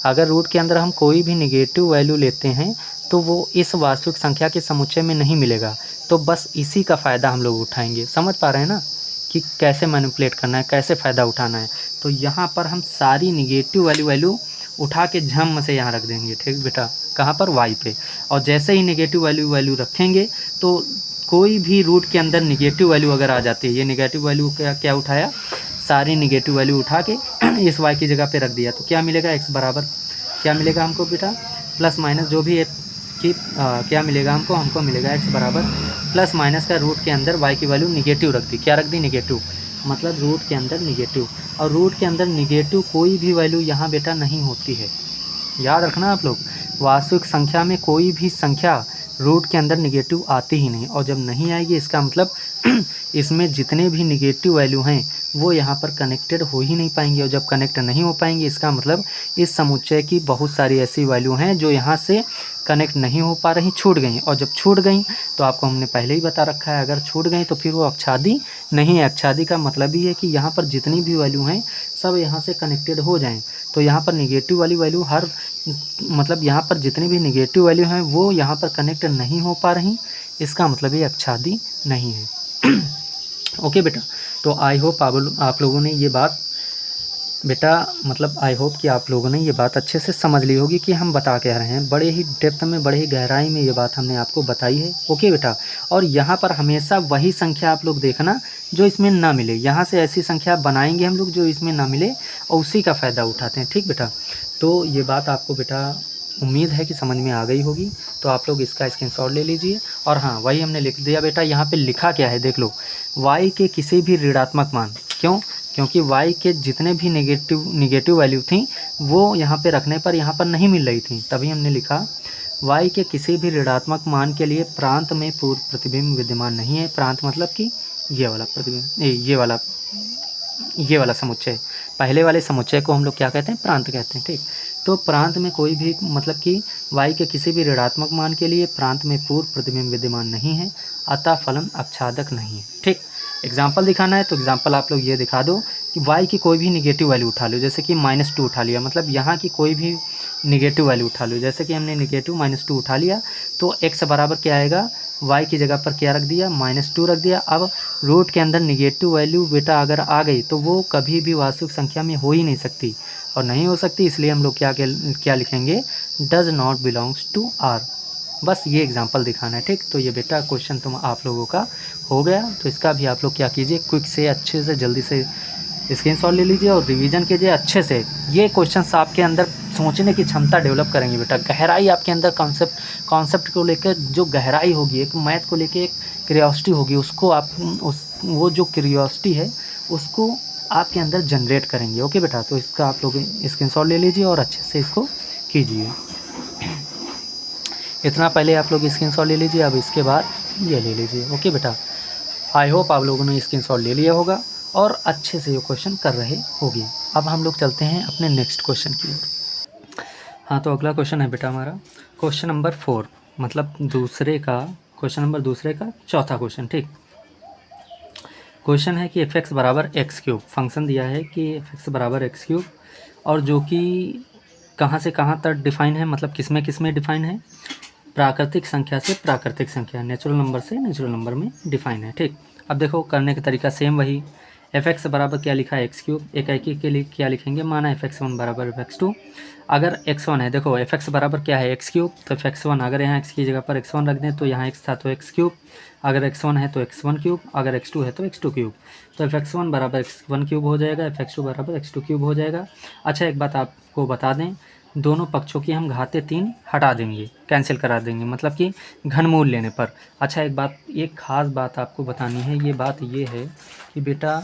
अगर रूट के अंदर हम कोई भी निगेटिव वैल्यू लेते हैं तो वो इस वास्तविक संख्या के समुच्चय में नहीं मिलेगा। तो बस इसी का फ़ायदा हम लोग उठाएंगे। समझ पा रहे हैं ना कि कैसे मैनिपुलेट करना है, कैसे फ़ायदा उठाना है। तो यहाँ पर हम सारी निगेटिव वैल्यू उठा के झम से यहाँ रख देंगे, ठीक बेटा, कहाँ पर? y पे। और जैसे ही निगेटिव वैल्यू रखेंगे तो कोई भी रूट के अंदर निगेटिव वैल्यू अगर आ जाती है, ये निगेटिव वैल्यू क्या उठाया, सारी निगेटिव वैल्यू उठा के इस y की जगह पे रख दिया, तो क्या मिलेगा? x बराबर क्या मिलेगा हमको बेटा? प्लस माइनस जो भी है कि क्या मिलेगा हमको मिलेगा x बराबर प्लस माइनस का रूट के अंदर y की वैल्यू निगेटिव रख दी। क्या रख दी? निगेटिव, मतलब रूट के अंदर निगेटिव। और रूट के अंदर निगेटिव कोई भी वैल्यू यहाँ बेटा नहीं होती है। याद रखना आप लोग, वास्तविक संख्या में कोई भी संख्या रूट के अंदर निगेटिव आती ही नहीं। और जब नहीं आएगी इसका मतलब इसमें जितने भी निगेटिव वैल्यू हैं वो यहाँ पर कनेक्टेड हो ही नहीं पाएंगे, और जब कनेक्ट नहीं हो पाएंगे इसका मतलब इस समुच्चय की बहुत सारी ऐसी वैल्यू हैं जो यहाँ से कनेक्ट नहीं हो पा रही, छूट गई। और जब छूट गई तो आपको हमने पहले ही बता रखा है, अगर छूट गई तो फिर वो अक्षादी नहीं है। अक्षादी का मतलब ही है कि यहाँ पर जितनी भी वैल्यू हैं सब यहाँ से कनेक्टेड हो जाएं। तो यहाँ पर निगेटिव वाली वैल्यू हर मतलब यहाँ पर जितनी भी निगेटिव वैल्यू हैं वो यहाँ पर कनेक्ट नहीं हो पा रही, इसका मतलब ये अक्षादी नहीं है। ओके बेटा, तो आई होप आप लोगों ने ये बात बेटा मतलब आई होप कि आप लोगों ने ये बात अच्छे से समझ ली होगी कि हम बता क्या रहे हैं। बड़े ही डेप्थ में, बड़े ही गहराई में ये बात हमने आपको बताई है। ओके बेटा, और यहाँ पर हमेशा वही संख्या आप लोग देखना जो इसमें ना मिले। यहाँ से ऐसी संख्या बनाएंगे हम लोग जो इसमें ना मिले और उसी का फ़ायदा उठाते हैं। ठीक बेटा, तो ये बात आपको बेटा उम्मीद है कि समझ में आ गई होगी। तो आप लोग इसका स्क्रीनशॉट ले लीजिए। और हाँ, वही हमने लिख दिया बेटा। यहाँ पे लिखा क्या है देख लो, y के किसी भी ऋणात्मक मान, क्योंकि y के जितने भी निगेटिव वैल्यू थी वो यहाँ पे रखने पर यहाँ पर नहीं मिल रही थी, तभी हमने लिखा y के किसी भी ऋणात्मक मान के लिए प्रांत में पूर्व प्रतिबिंब विद्यमान नहीं है। प्रांत मतलब कि ये वाला प्रतिबिंब, ये वाला समुच्चय, पहले वाले समुच्चय को हम लोग क्या कहते हैं, प्रांत कहते हैं। ठीक, तो प्रांत में कोई भी मतलब कि y के किसी भी ऋणात्मक मान के लिए प्रांत में पूर्व प्रतिबिंब विद्यमान नहीं है, अतः फलन आच्छादक नहीं है। ठीक, एग्जाम्पल दिखाना है तो एग्जाम्पल आप लोग ये दिखा दो कि y की कोई भी निगेटिव वैल्यू उठा लो, जैसे कि -2 उठा लिया, मतलब यहाँ की कोई भी निगेटिव वैल्यू उठा लो, जैसे कि हमने निगेटिव -2 उठा लिया तो x बराबर क्या आएगा, y की जगह पर क्या रख दिया, -2 रख दिया। अब रूट के अंदर निगेटिव वैल्यू बेटा अगर आ गई तो वो कभी भी वास्तविक संख्या में हो ही नहीं सकती, और नहीं हो सकती इसलिए हम लोग क्या लिखेंगे, does not belongs to R। बस ये एग्जांपल दिखाना है। ठीक, तो ये बेटा क्वेश्चन तुम आप लोगों का हो गया। तो इसका भी आप लोग क्या कीजिए, क्विक से अच्छे से जल्दी से स्क्रीनशॉट ले लीजिए और रिवीजन कीजिए अच्छे से। ये क्वेश्चंस आपके अंदर सोचने की क्षमता डेवलप करेंगे बेटा, गहराई आपके अंदर कॉन्सेप्ट को लेकर जो गहराई होगी, एक मैथ को लेकर एक क्यूरियोसिटी होगी, उसको आप वो जो क्यूरियोसिटी है उसको आपके अंदर जनरेट करेंगे। ओके बेटा, तो इसका आप लोग स्क्रीनशॉट ले लीजिए और अच्छे से इसको कीजिए। इतना पहले आप लोग स्क्रीनशॉट ले लीजिए, अब इसके बाद ये ले लीजिए। ओके बेटा, आई होप आप लोगों ने स्क्रीनशॉट ले लिया होगा और अच्छे से ये क्वेश्चन कर रहे होगे। अब हम लोग चलते हैं अपने नेक्स्ट क्वेश्चन की ओर। हाँ, तो अगला क्वेश्चन है बेटा हमारा क्वेश्चन नंबर 4, मतलब क्वेश्चन नंबर दूसरे का चौथा क्वेश्चन। ठीक, क्वेश्चन है कि f(x) बराबर x³ फंक्शन दिया है कि f(x) बराबर x³ और जो कि कहाँ से कहाँ तक डिफाइन है, मतलब किस में डिफाइन है, प्राकृतिक संख्या से प्राकृतिक संख्या, नेचुरल नंबर से नेचुरल नंबर में डिफाइन है। ठीक, अब देखो करने का तरीका सेम वही, f(x) बराबर क्या लिखा है x³, एकाकी के लिए क्या लिखेंगे, माना f(x1) बराबर f(x2), अगर x1 है, देखो f(x) बराबर क्या है x³ तो f(x1) अगर यहाँ x की जगह पर x1 रख दें तो यहाँ x था तो x³, अगर x1 है तो x1³, अगर x2 है तो x2³, तो f(x1) बराबर x1³ हो जाएगा, f(x2) बराबर x2³ हो जाएगा। अच्छा, एक बात आपको बता दें, दोनों पक्षों की हम घाते 3 हटा देंगे, कैंसिल करा देंगे, मतलब कि घनमूल लेने पर। अच्छा, एक ख़ास बात आपको बतानी है, ये बात ये है कि बेटा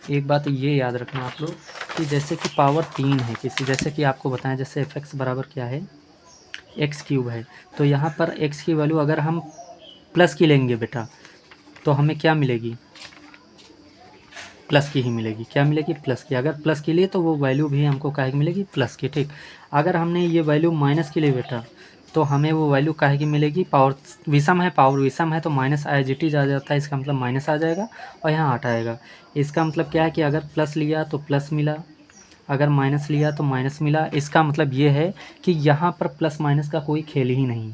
एक बात ये याद रखना आप लोग कि जैसे कि पावर 3 है किसी, जैसे कि आपको बताएं जैसे f(x) बराबर क्या है, x³ है, तो यहाँ पर x की वैल्यू अगर हम प्लस की लेंगे बेटा तो हमें क्या मिलेगी, प्लस की ही मिलेगी। क्या मिलेगी, प्लस की। अगर प्लस के लिए तो वो वैल्यू भी हमको काहे की मिलेगी, प्लस की। ठीक, अगर हमने ये वैल्यू माइनस के लिए बेटा तो हमें वो वैल्यू काहे की मिलेगी, पावर विषम है तो माइनस IGT आ जाता है, इसका मतलब माइनस आ जाएगा और यहाँ हटाएगा। इसका मतलब क्या है कि अगर प्लस लिया तो प्लस मिला, अगर माइनस लिया तो माइनस मिला। इसका मतलब ये है कि यहाँ पर प्लस माइनस का कोई खेल ही नहीं,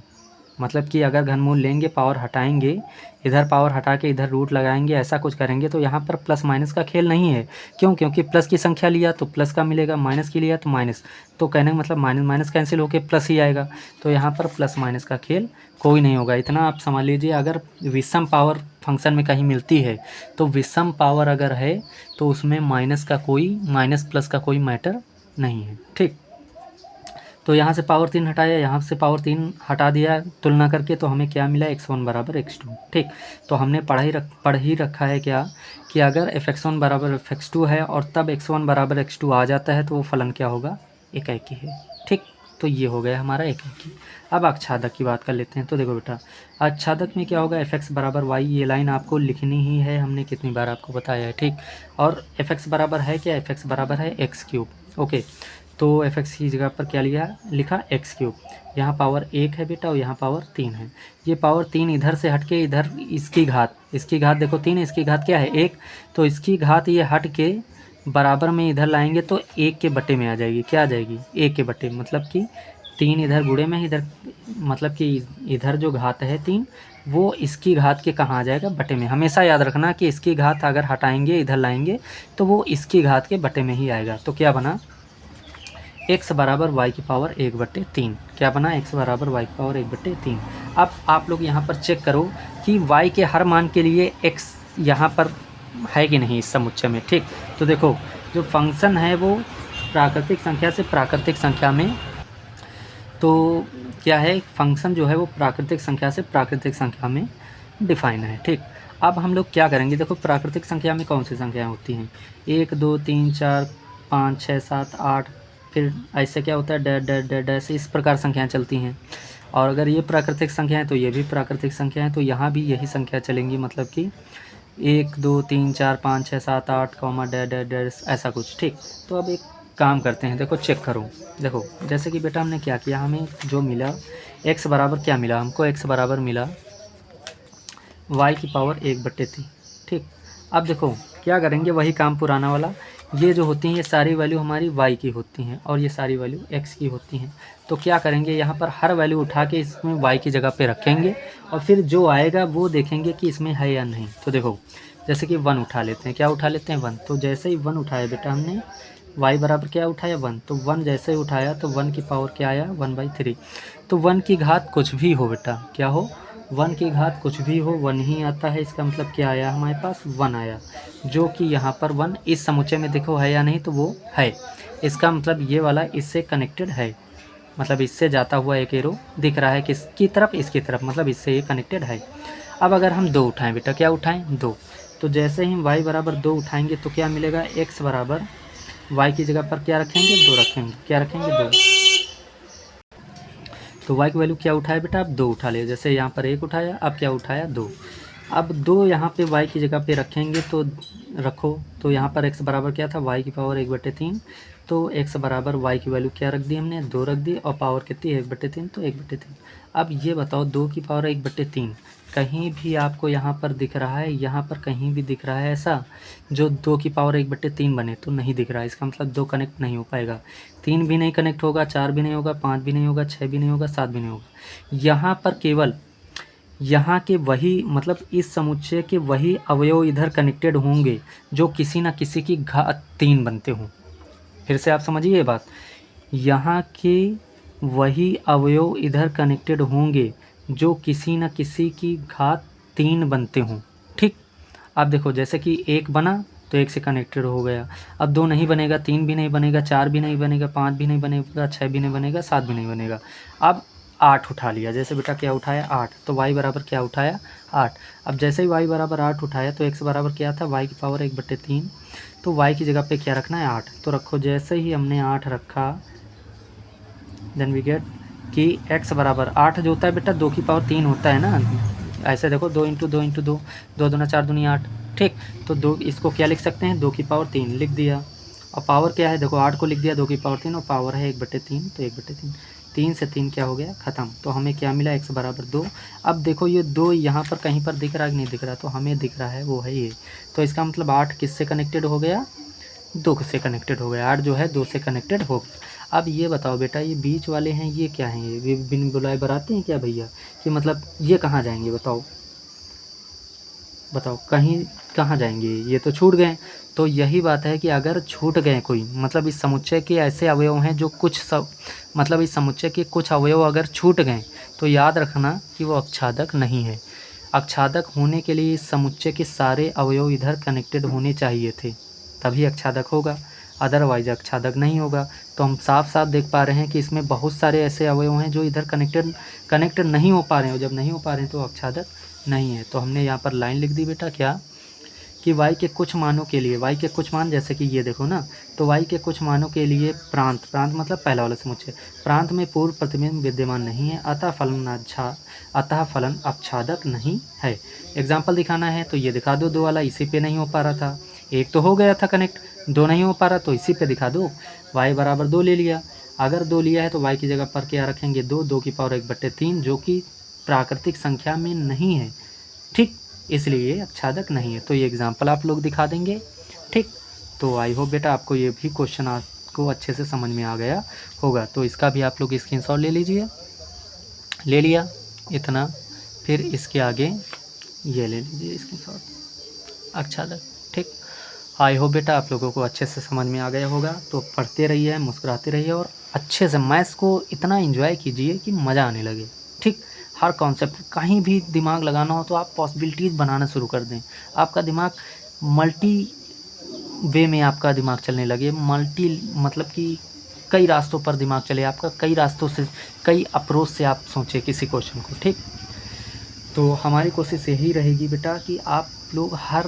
मतलब कि अगर घनमूल लेंगे, पावर हटाएंगे, इधर पावर हटा के इधर रूट लगाएंगे, ऐसा कुछ करेंगे तो यहाँ पर प्लस माइनस का खेल नहीं है। क्यों, क्योंकि प्लस की संख्या लिया तो प्लस का मिलेगा, माइनस की लिया तो माइनस, तो कहने का मतलब माइनस माइनस कैंसिल होके प्लस ही आएगा, तो यहाँ पर प्लस माइनस का खेल कोई नहीं होगा। इतना आप समझ लीजिए, अगर विषम पावर फंक्शन में कहीं मिलती है तो विषम पावर अगर है तो उसमें माइनस प्लस का कोई मैटर नहीं है। ठीक, तो यहाँ से पावर 3 हटाया, यहाँ से पावर 3 हटा दिया तुलना करके, तो हमें क्या मिला, x1 बराबर x2। ठीक, तो हमने पढ़ ही रखा है क्या कि अगर f(x1) बराबर f(x2) है और तब x1 बराबर x2 आ जाता है तो वो फलन क्या होगा, एकाकी है। ठीक, तो ये हो गया हमारा एक की। अब आच्छादक की बात कर लेते हैं। तो देखो बेटा, आच्छादक में क्या होगा, एफ एक्स बराबर वाई, ये लाइन आपको लिखनी ही है, हमने कितनी बार आपको बताया है, ठीक। और एफ एक्स बराबर है क्या, एफ एक्स बराबर है एक्स क्यूब, ओके। तो एफ एक्स की जगह पर क्या लिखा एक्स क्यूब। यहाँ पावर 1 है बेटा और यहाँ पावर 3 है। ये पावर 3 इधर से हट के इधर इसकी घात देखो 3 है, इसकी घात क्या है 1, तो इसकी घात ये हट के बराबर में इधर लाएंगे तो 1 के बटे में आ जाएगी। क्या आ जाएगी, 1 के बटे, मतलब कि 3 इधर गुणे में, इधर मतलब कि इधर जो घात है 3 वो इसकी घात के कहाँ आ जाएगा, बटे में। हमेशा याद रखना कि इसकी घात अगर हटाएंगे इधर लाएंगे तो वो इसकी घात के बटे में ही आएगा। तो क्या बना, x बराबर वाई की पावर 1/3। क्या बना, x बराबर वाई की पावर 1/3। अब आप लोग यहाँ पर चेक करो कि y के हर मान के लिए x यहाँ पर है कि नहीं इस समुच्चय में, ठीक। तो देखो जो फंक्शन है वो प्राकृतिक संख्या से प्राकृतिक संख्या में, तो क्या है, फंक्शन जो है वो प्राकृतिक संख्या से प्राकृतिक संख्या में डिफाइन है, ठीक। अब हम लोग क्या करेंगे, देखो प्राकृतिक संख्या में कौन सी संख्याएं होती हैं, 1 2 3 4 5 6 7 8, फिर ऐसे क्या होता है डैश डैश डैश डैश, इस प्रकार संख्याएं चलती हैं। और अगर ये प्राकृतिक संख्या है तो ये भी प्राकृतिक संख्या है, तो यहाँ भी यही संख्या चलेंगी, मतलब कि 1 2 3 4 5 6 7 8 कॉमा डैश डैश डैश, ऐसा कुछ, ठीक। तो अब एक काम करते हैं, देखो चेक करो। देखो जैसे कि बेटा हमने क्या किया, हमें जो मिला x बराबर क्या मिला हमको, x बराबर मिला y की पावर 1/3, ठीक। अब देखो क्या करेंगे, वही काम पुराना वाला, ये जो होती हैं ये सारी वैल्यू हमारी y की होती हैं और ये सारी वैल्यू x की होती हैं। तो क्या करेंगे, यहाँ पर हर वैल्यू उठा के इसमें y की जगह पे रखेंगे और फिर जो आएगा वो देखेंगे कि इसमें है या नहीं। तो देखो जैसे कि 1 उठा लेते हैं, क्या उठा लेते हैं 1, तो जैसे ही 1 उठाया बेटा हमने, y बराबर क्या उठाया 1, तो 1 जैसे ही उठाया तो 1 की पावर क्या आया 1/3। तो 1 की घात कुछ भी हो बेटा, क्या हो, 1 की घात कुछ भी हो 1 ही आता है। इसका मतलब क्या आया हमारे पास 1 आया, जो कि यहाँ पर 1 इस समुच्चय में देखो है या नहीं, तो वो है। इसका मतलब ये वाला इससे कनेक्टेड है, मतलब इससे जाता हुआ एक एरो दिख रहा है किसकी तरफ, इसकी तरफ, मतलब इससे ये कनेक्टेड है। अब अगर हम 2 उठाएं बेटा, क्या उठाएं 2, तो जैसे ही हम y बराबर 2 उठाएंगे तो क्या मिलेगा, x बराबर y की जगह पर क्या रखेंगे 2 रखेंगे, क्या रखेंगे 2। तो y की वैल्यू क्या उठाया बेटा, अब 2 उठा लिया, जैसे यहाँ पर 1 उठाया, अब क्या उठाया 2। अब 2 यहाँ पे y की जगह पे रखेंगे तो रखो, तो यहाँ पर x बराबर क्या था, y की पावर 1/3, तो x बराबर y की वैल्यू क्या रख दी हमने 2 रख दी, और पावर कितनी 1/3, तो 1/3। अब ये बताओ 2 की पावर 1/3 कहीं भी आपको यहाँ पर दिख रहा है, यहाँ पर कहीं भी दिख रहा है ऐसा जो 2 की पावर 1/3 बने, तो नहीं दिख रहा है। इसका मतलब 2 कनेक्ट नहीं हो पाएगा, 3 भी नहीं कनेक्ट होगा, 4 भी नहीं होगा, 5 भी नहीं होगा, 6 भी नहीं होगा, 7 भी नहीं होगा। यहाँ पर केवल यहाँ के वही, मतलब इस समुच्चय के वही अवयव इधर कनेक्टेड होंगे जो किसी न किसी की घात 3 बनते हों। फिर से आप समझिए ये बात, यहाँ के वही अवयव इधर कनेक्टेड होंगे जो किसी न किसी की घात 3 बनते हों, ठीक। अब देखो जैसे कि 1 बना तो 1 से कनेक्टेड हो गया, अब 2 नहीं बनेगा, 3 भी नहीं बनेगा, 4 भी नहीं बनेगा, 5 भी नहीं बनेगा, 6 भी नहीं बनेगा, 7 भी नहीं बनेगा। अब 8 उठा लिया, जैसे बेटा क्या उठाया 8, तो y बराबर क्या उठाया 8। अब जैसे ही y बराबर 8 उठाया तो x बराबर क्या था, y की पावर 1/3, तो y की जगह पे क्या रखना है 8, तो रखो। जैसे ही हमने 8 रखा देन वी गेट कि x बराबर 8 जो होता है बेटा 2 की पावर 3 होता है ना, ऐसे देखो 2 × 2 × 2, 2 दूना 4 दूनी 8, ठीक। तो 2 इसको क्या लिख सकते हैं 2 की पावर 3 लिख दिया, और पावर क्या है देखो 8 को लिख दिया 2 की पावर 3, और पावर है 1/3, तो 1/3, 3 से 3 क्या हो गया ख़त्म। तो हमें क्या मिला x बराबर 2। अब देखो ये 2 यहाँ पर कहीं पर दिख रहा है कि नहीं दिख रहा, तो हमें दिख रहा है वो है ये, तो इसका मतलब 8 किससे कनेक्टेड हो गया 2 से कनेक्टेड हो गया, 8 जो है 2 से कनेक्टेड हो गया। अब ये बताओ बेटा ये बीच वाले हैं ये क्या हैं, ये बिन बुलाए बराते हैं क्या भैया, कि मतलब ये कहाँ जाएंगे बताओ, बताओ कहीं कहाँ जाएंगे, ये तो छूट गए। तो यही बात है कि अगर छूट गए कोई, मतलब इस समुच्चय के ऐसे अवयव हैं जो कुछ सब, मतलब इस समुच्चय के कुछ अवयव अगर छूट गए तो याद रखना कि वो आच्छादक नहीं है। आच्छादक होने के लिए इस समुच्चय के सारे अवयव इधर कनेक्टेड होने चाहिए थे, तभी आच्छादक होगा, अदरवाइज आच्छादक नहीं होगा। तो हम साफ साफ देख पा रहे हैं कि इसमें बहुत सारे ऐसे अवयव हैं जो इधर कनेक्टेड नहीं हो पा रहे हैं, और जब नहीं हो पा रहे हैं तो आच्छादक नहीं है। तो हमने यहाँ पर लाइन लिख दी बेटा क्या, कि y के कुछ मानों के लिए, y के कुछ मान जैसे कि ये देखो ना, तो y के कुछ मानों के लिए प्रांत, प्रांत मतलब पहला वाला समुच्चय, प्रांत में पूर्व प्रतिबिंब विद्यमान नहीं है, अतः फलन आच्छादक नहीं है। एग्जाम्पल दिखाना है तो ये दिखा दो, 2 वाला इसी पे नहीं हो पा रहा था, एक तो हो गया था कनेक्ट, 2 नहीं हो पा रहा तो इसी पे दिखा दो। y बराबर 2 ले लिया, अगर 2 लिया है तो y की जगह पर क्या रखेंगे 2, 2 की पावर 1/3 जो कि प्राकृतिक संख्या में नहीं है, ठीक, इसलिए ये आच्छादक नहीं है। तो ये एग्जाम्पल आप लोग दिखा देंगे, ठीक। तो आई होप बेटा आपको ये भी क्वेश्चन आपको अच्छे से समझ में आ गया होगा। तो इसका भी आप लोग स्क्रीनशॉट ले लीजिए, ले लिया इतना, फिर इसके आगे ये ले लीजिए स्क्रीनशॉट, आच्छादक, ठीक। आई होप बेटा आप लोगों को अच्छे से समझ में आ गया होगा। तो पढ़ते रहिए, मुस्कुराते रहिए और अच्छे से मैथ्स को इतना एंजॉय कीजिए कि मज़ा आने लगे, ठीक। हर कॉन्सेप्ट कहीं भी दिमाग लगाना हो तो आप पॉसिबिलिटीज़ बनाना शुरू कर दें, आपका दिमाग मल्टी वे में आपका दिमाग चलने लगे, मल्टी मतलब कि कई रास्तों पर दिमाग चले आपका, कई रास्तों से, कई अप्रोच से आप सोचें किसी क्वेश्चन को, ठीक। तो हमारी कोशिश यही रहेगी बेटा कि आप लोग हर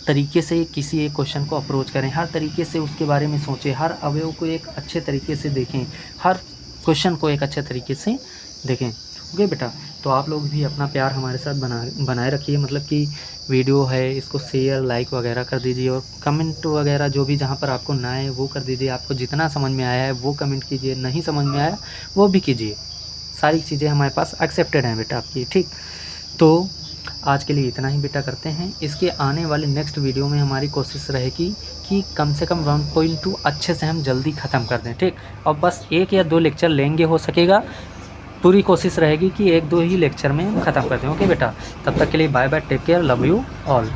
तरीके से किसी एक क्वेश्चन को अप्रोच करें, हर तरीके से उसके बारे में सोचें, हर अवयव को एक अच्छे तरीके से देखें, हर क्वेश्चन को एक अच्छे तरीके से देखें, ओके बेटा। तो आप लोग भी अपना प्यार हमारे साथ बनाए रखिए, मतलब कि वीडियो है इसको शेयर लाइक वगैरह कर दीजिए, और कमेंट वगैरह जो भी जहाँ पर आपको ना आए वो कर दीजिए, आपको जितना समझ में आया है वो कमेंट कीजिए, नहीं समझ में आया वो भी कीजिए, सारी चीज़ें हमारे पास एक्सेप्टेड हैं बेटा आपकी, ठीक। तो आज के लिए इतना ही बेटा करते हैं, इसके आने वाले नेक्स्ट वीडियो में हमारी कोशिश रहेगी कि कम से कम 1.2 अच्छे से हम जल्दी ख़त्म कर दें, ठीक। और बस 1 या 2 लेक्चर लेंगे, हो सकेगा पूरी कोशिश रहेगी कि 1-2 ही लेक्चर में हम ख़त्म कर दें, ओके बेटा। तब तक के लिए bye bye, take care, love you all.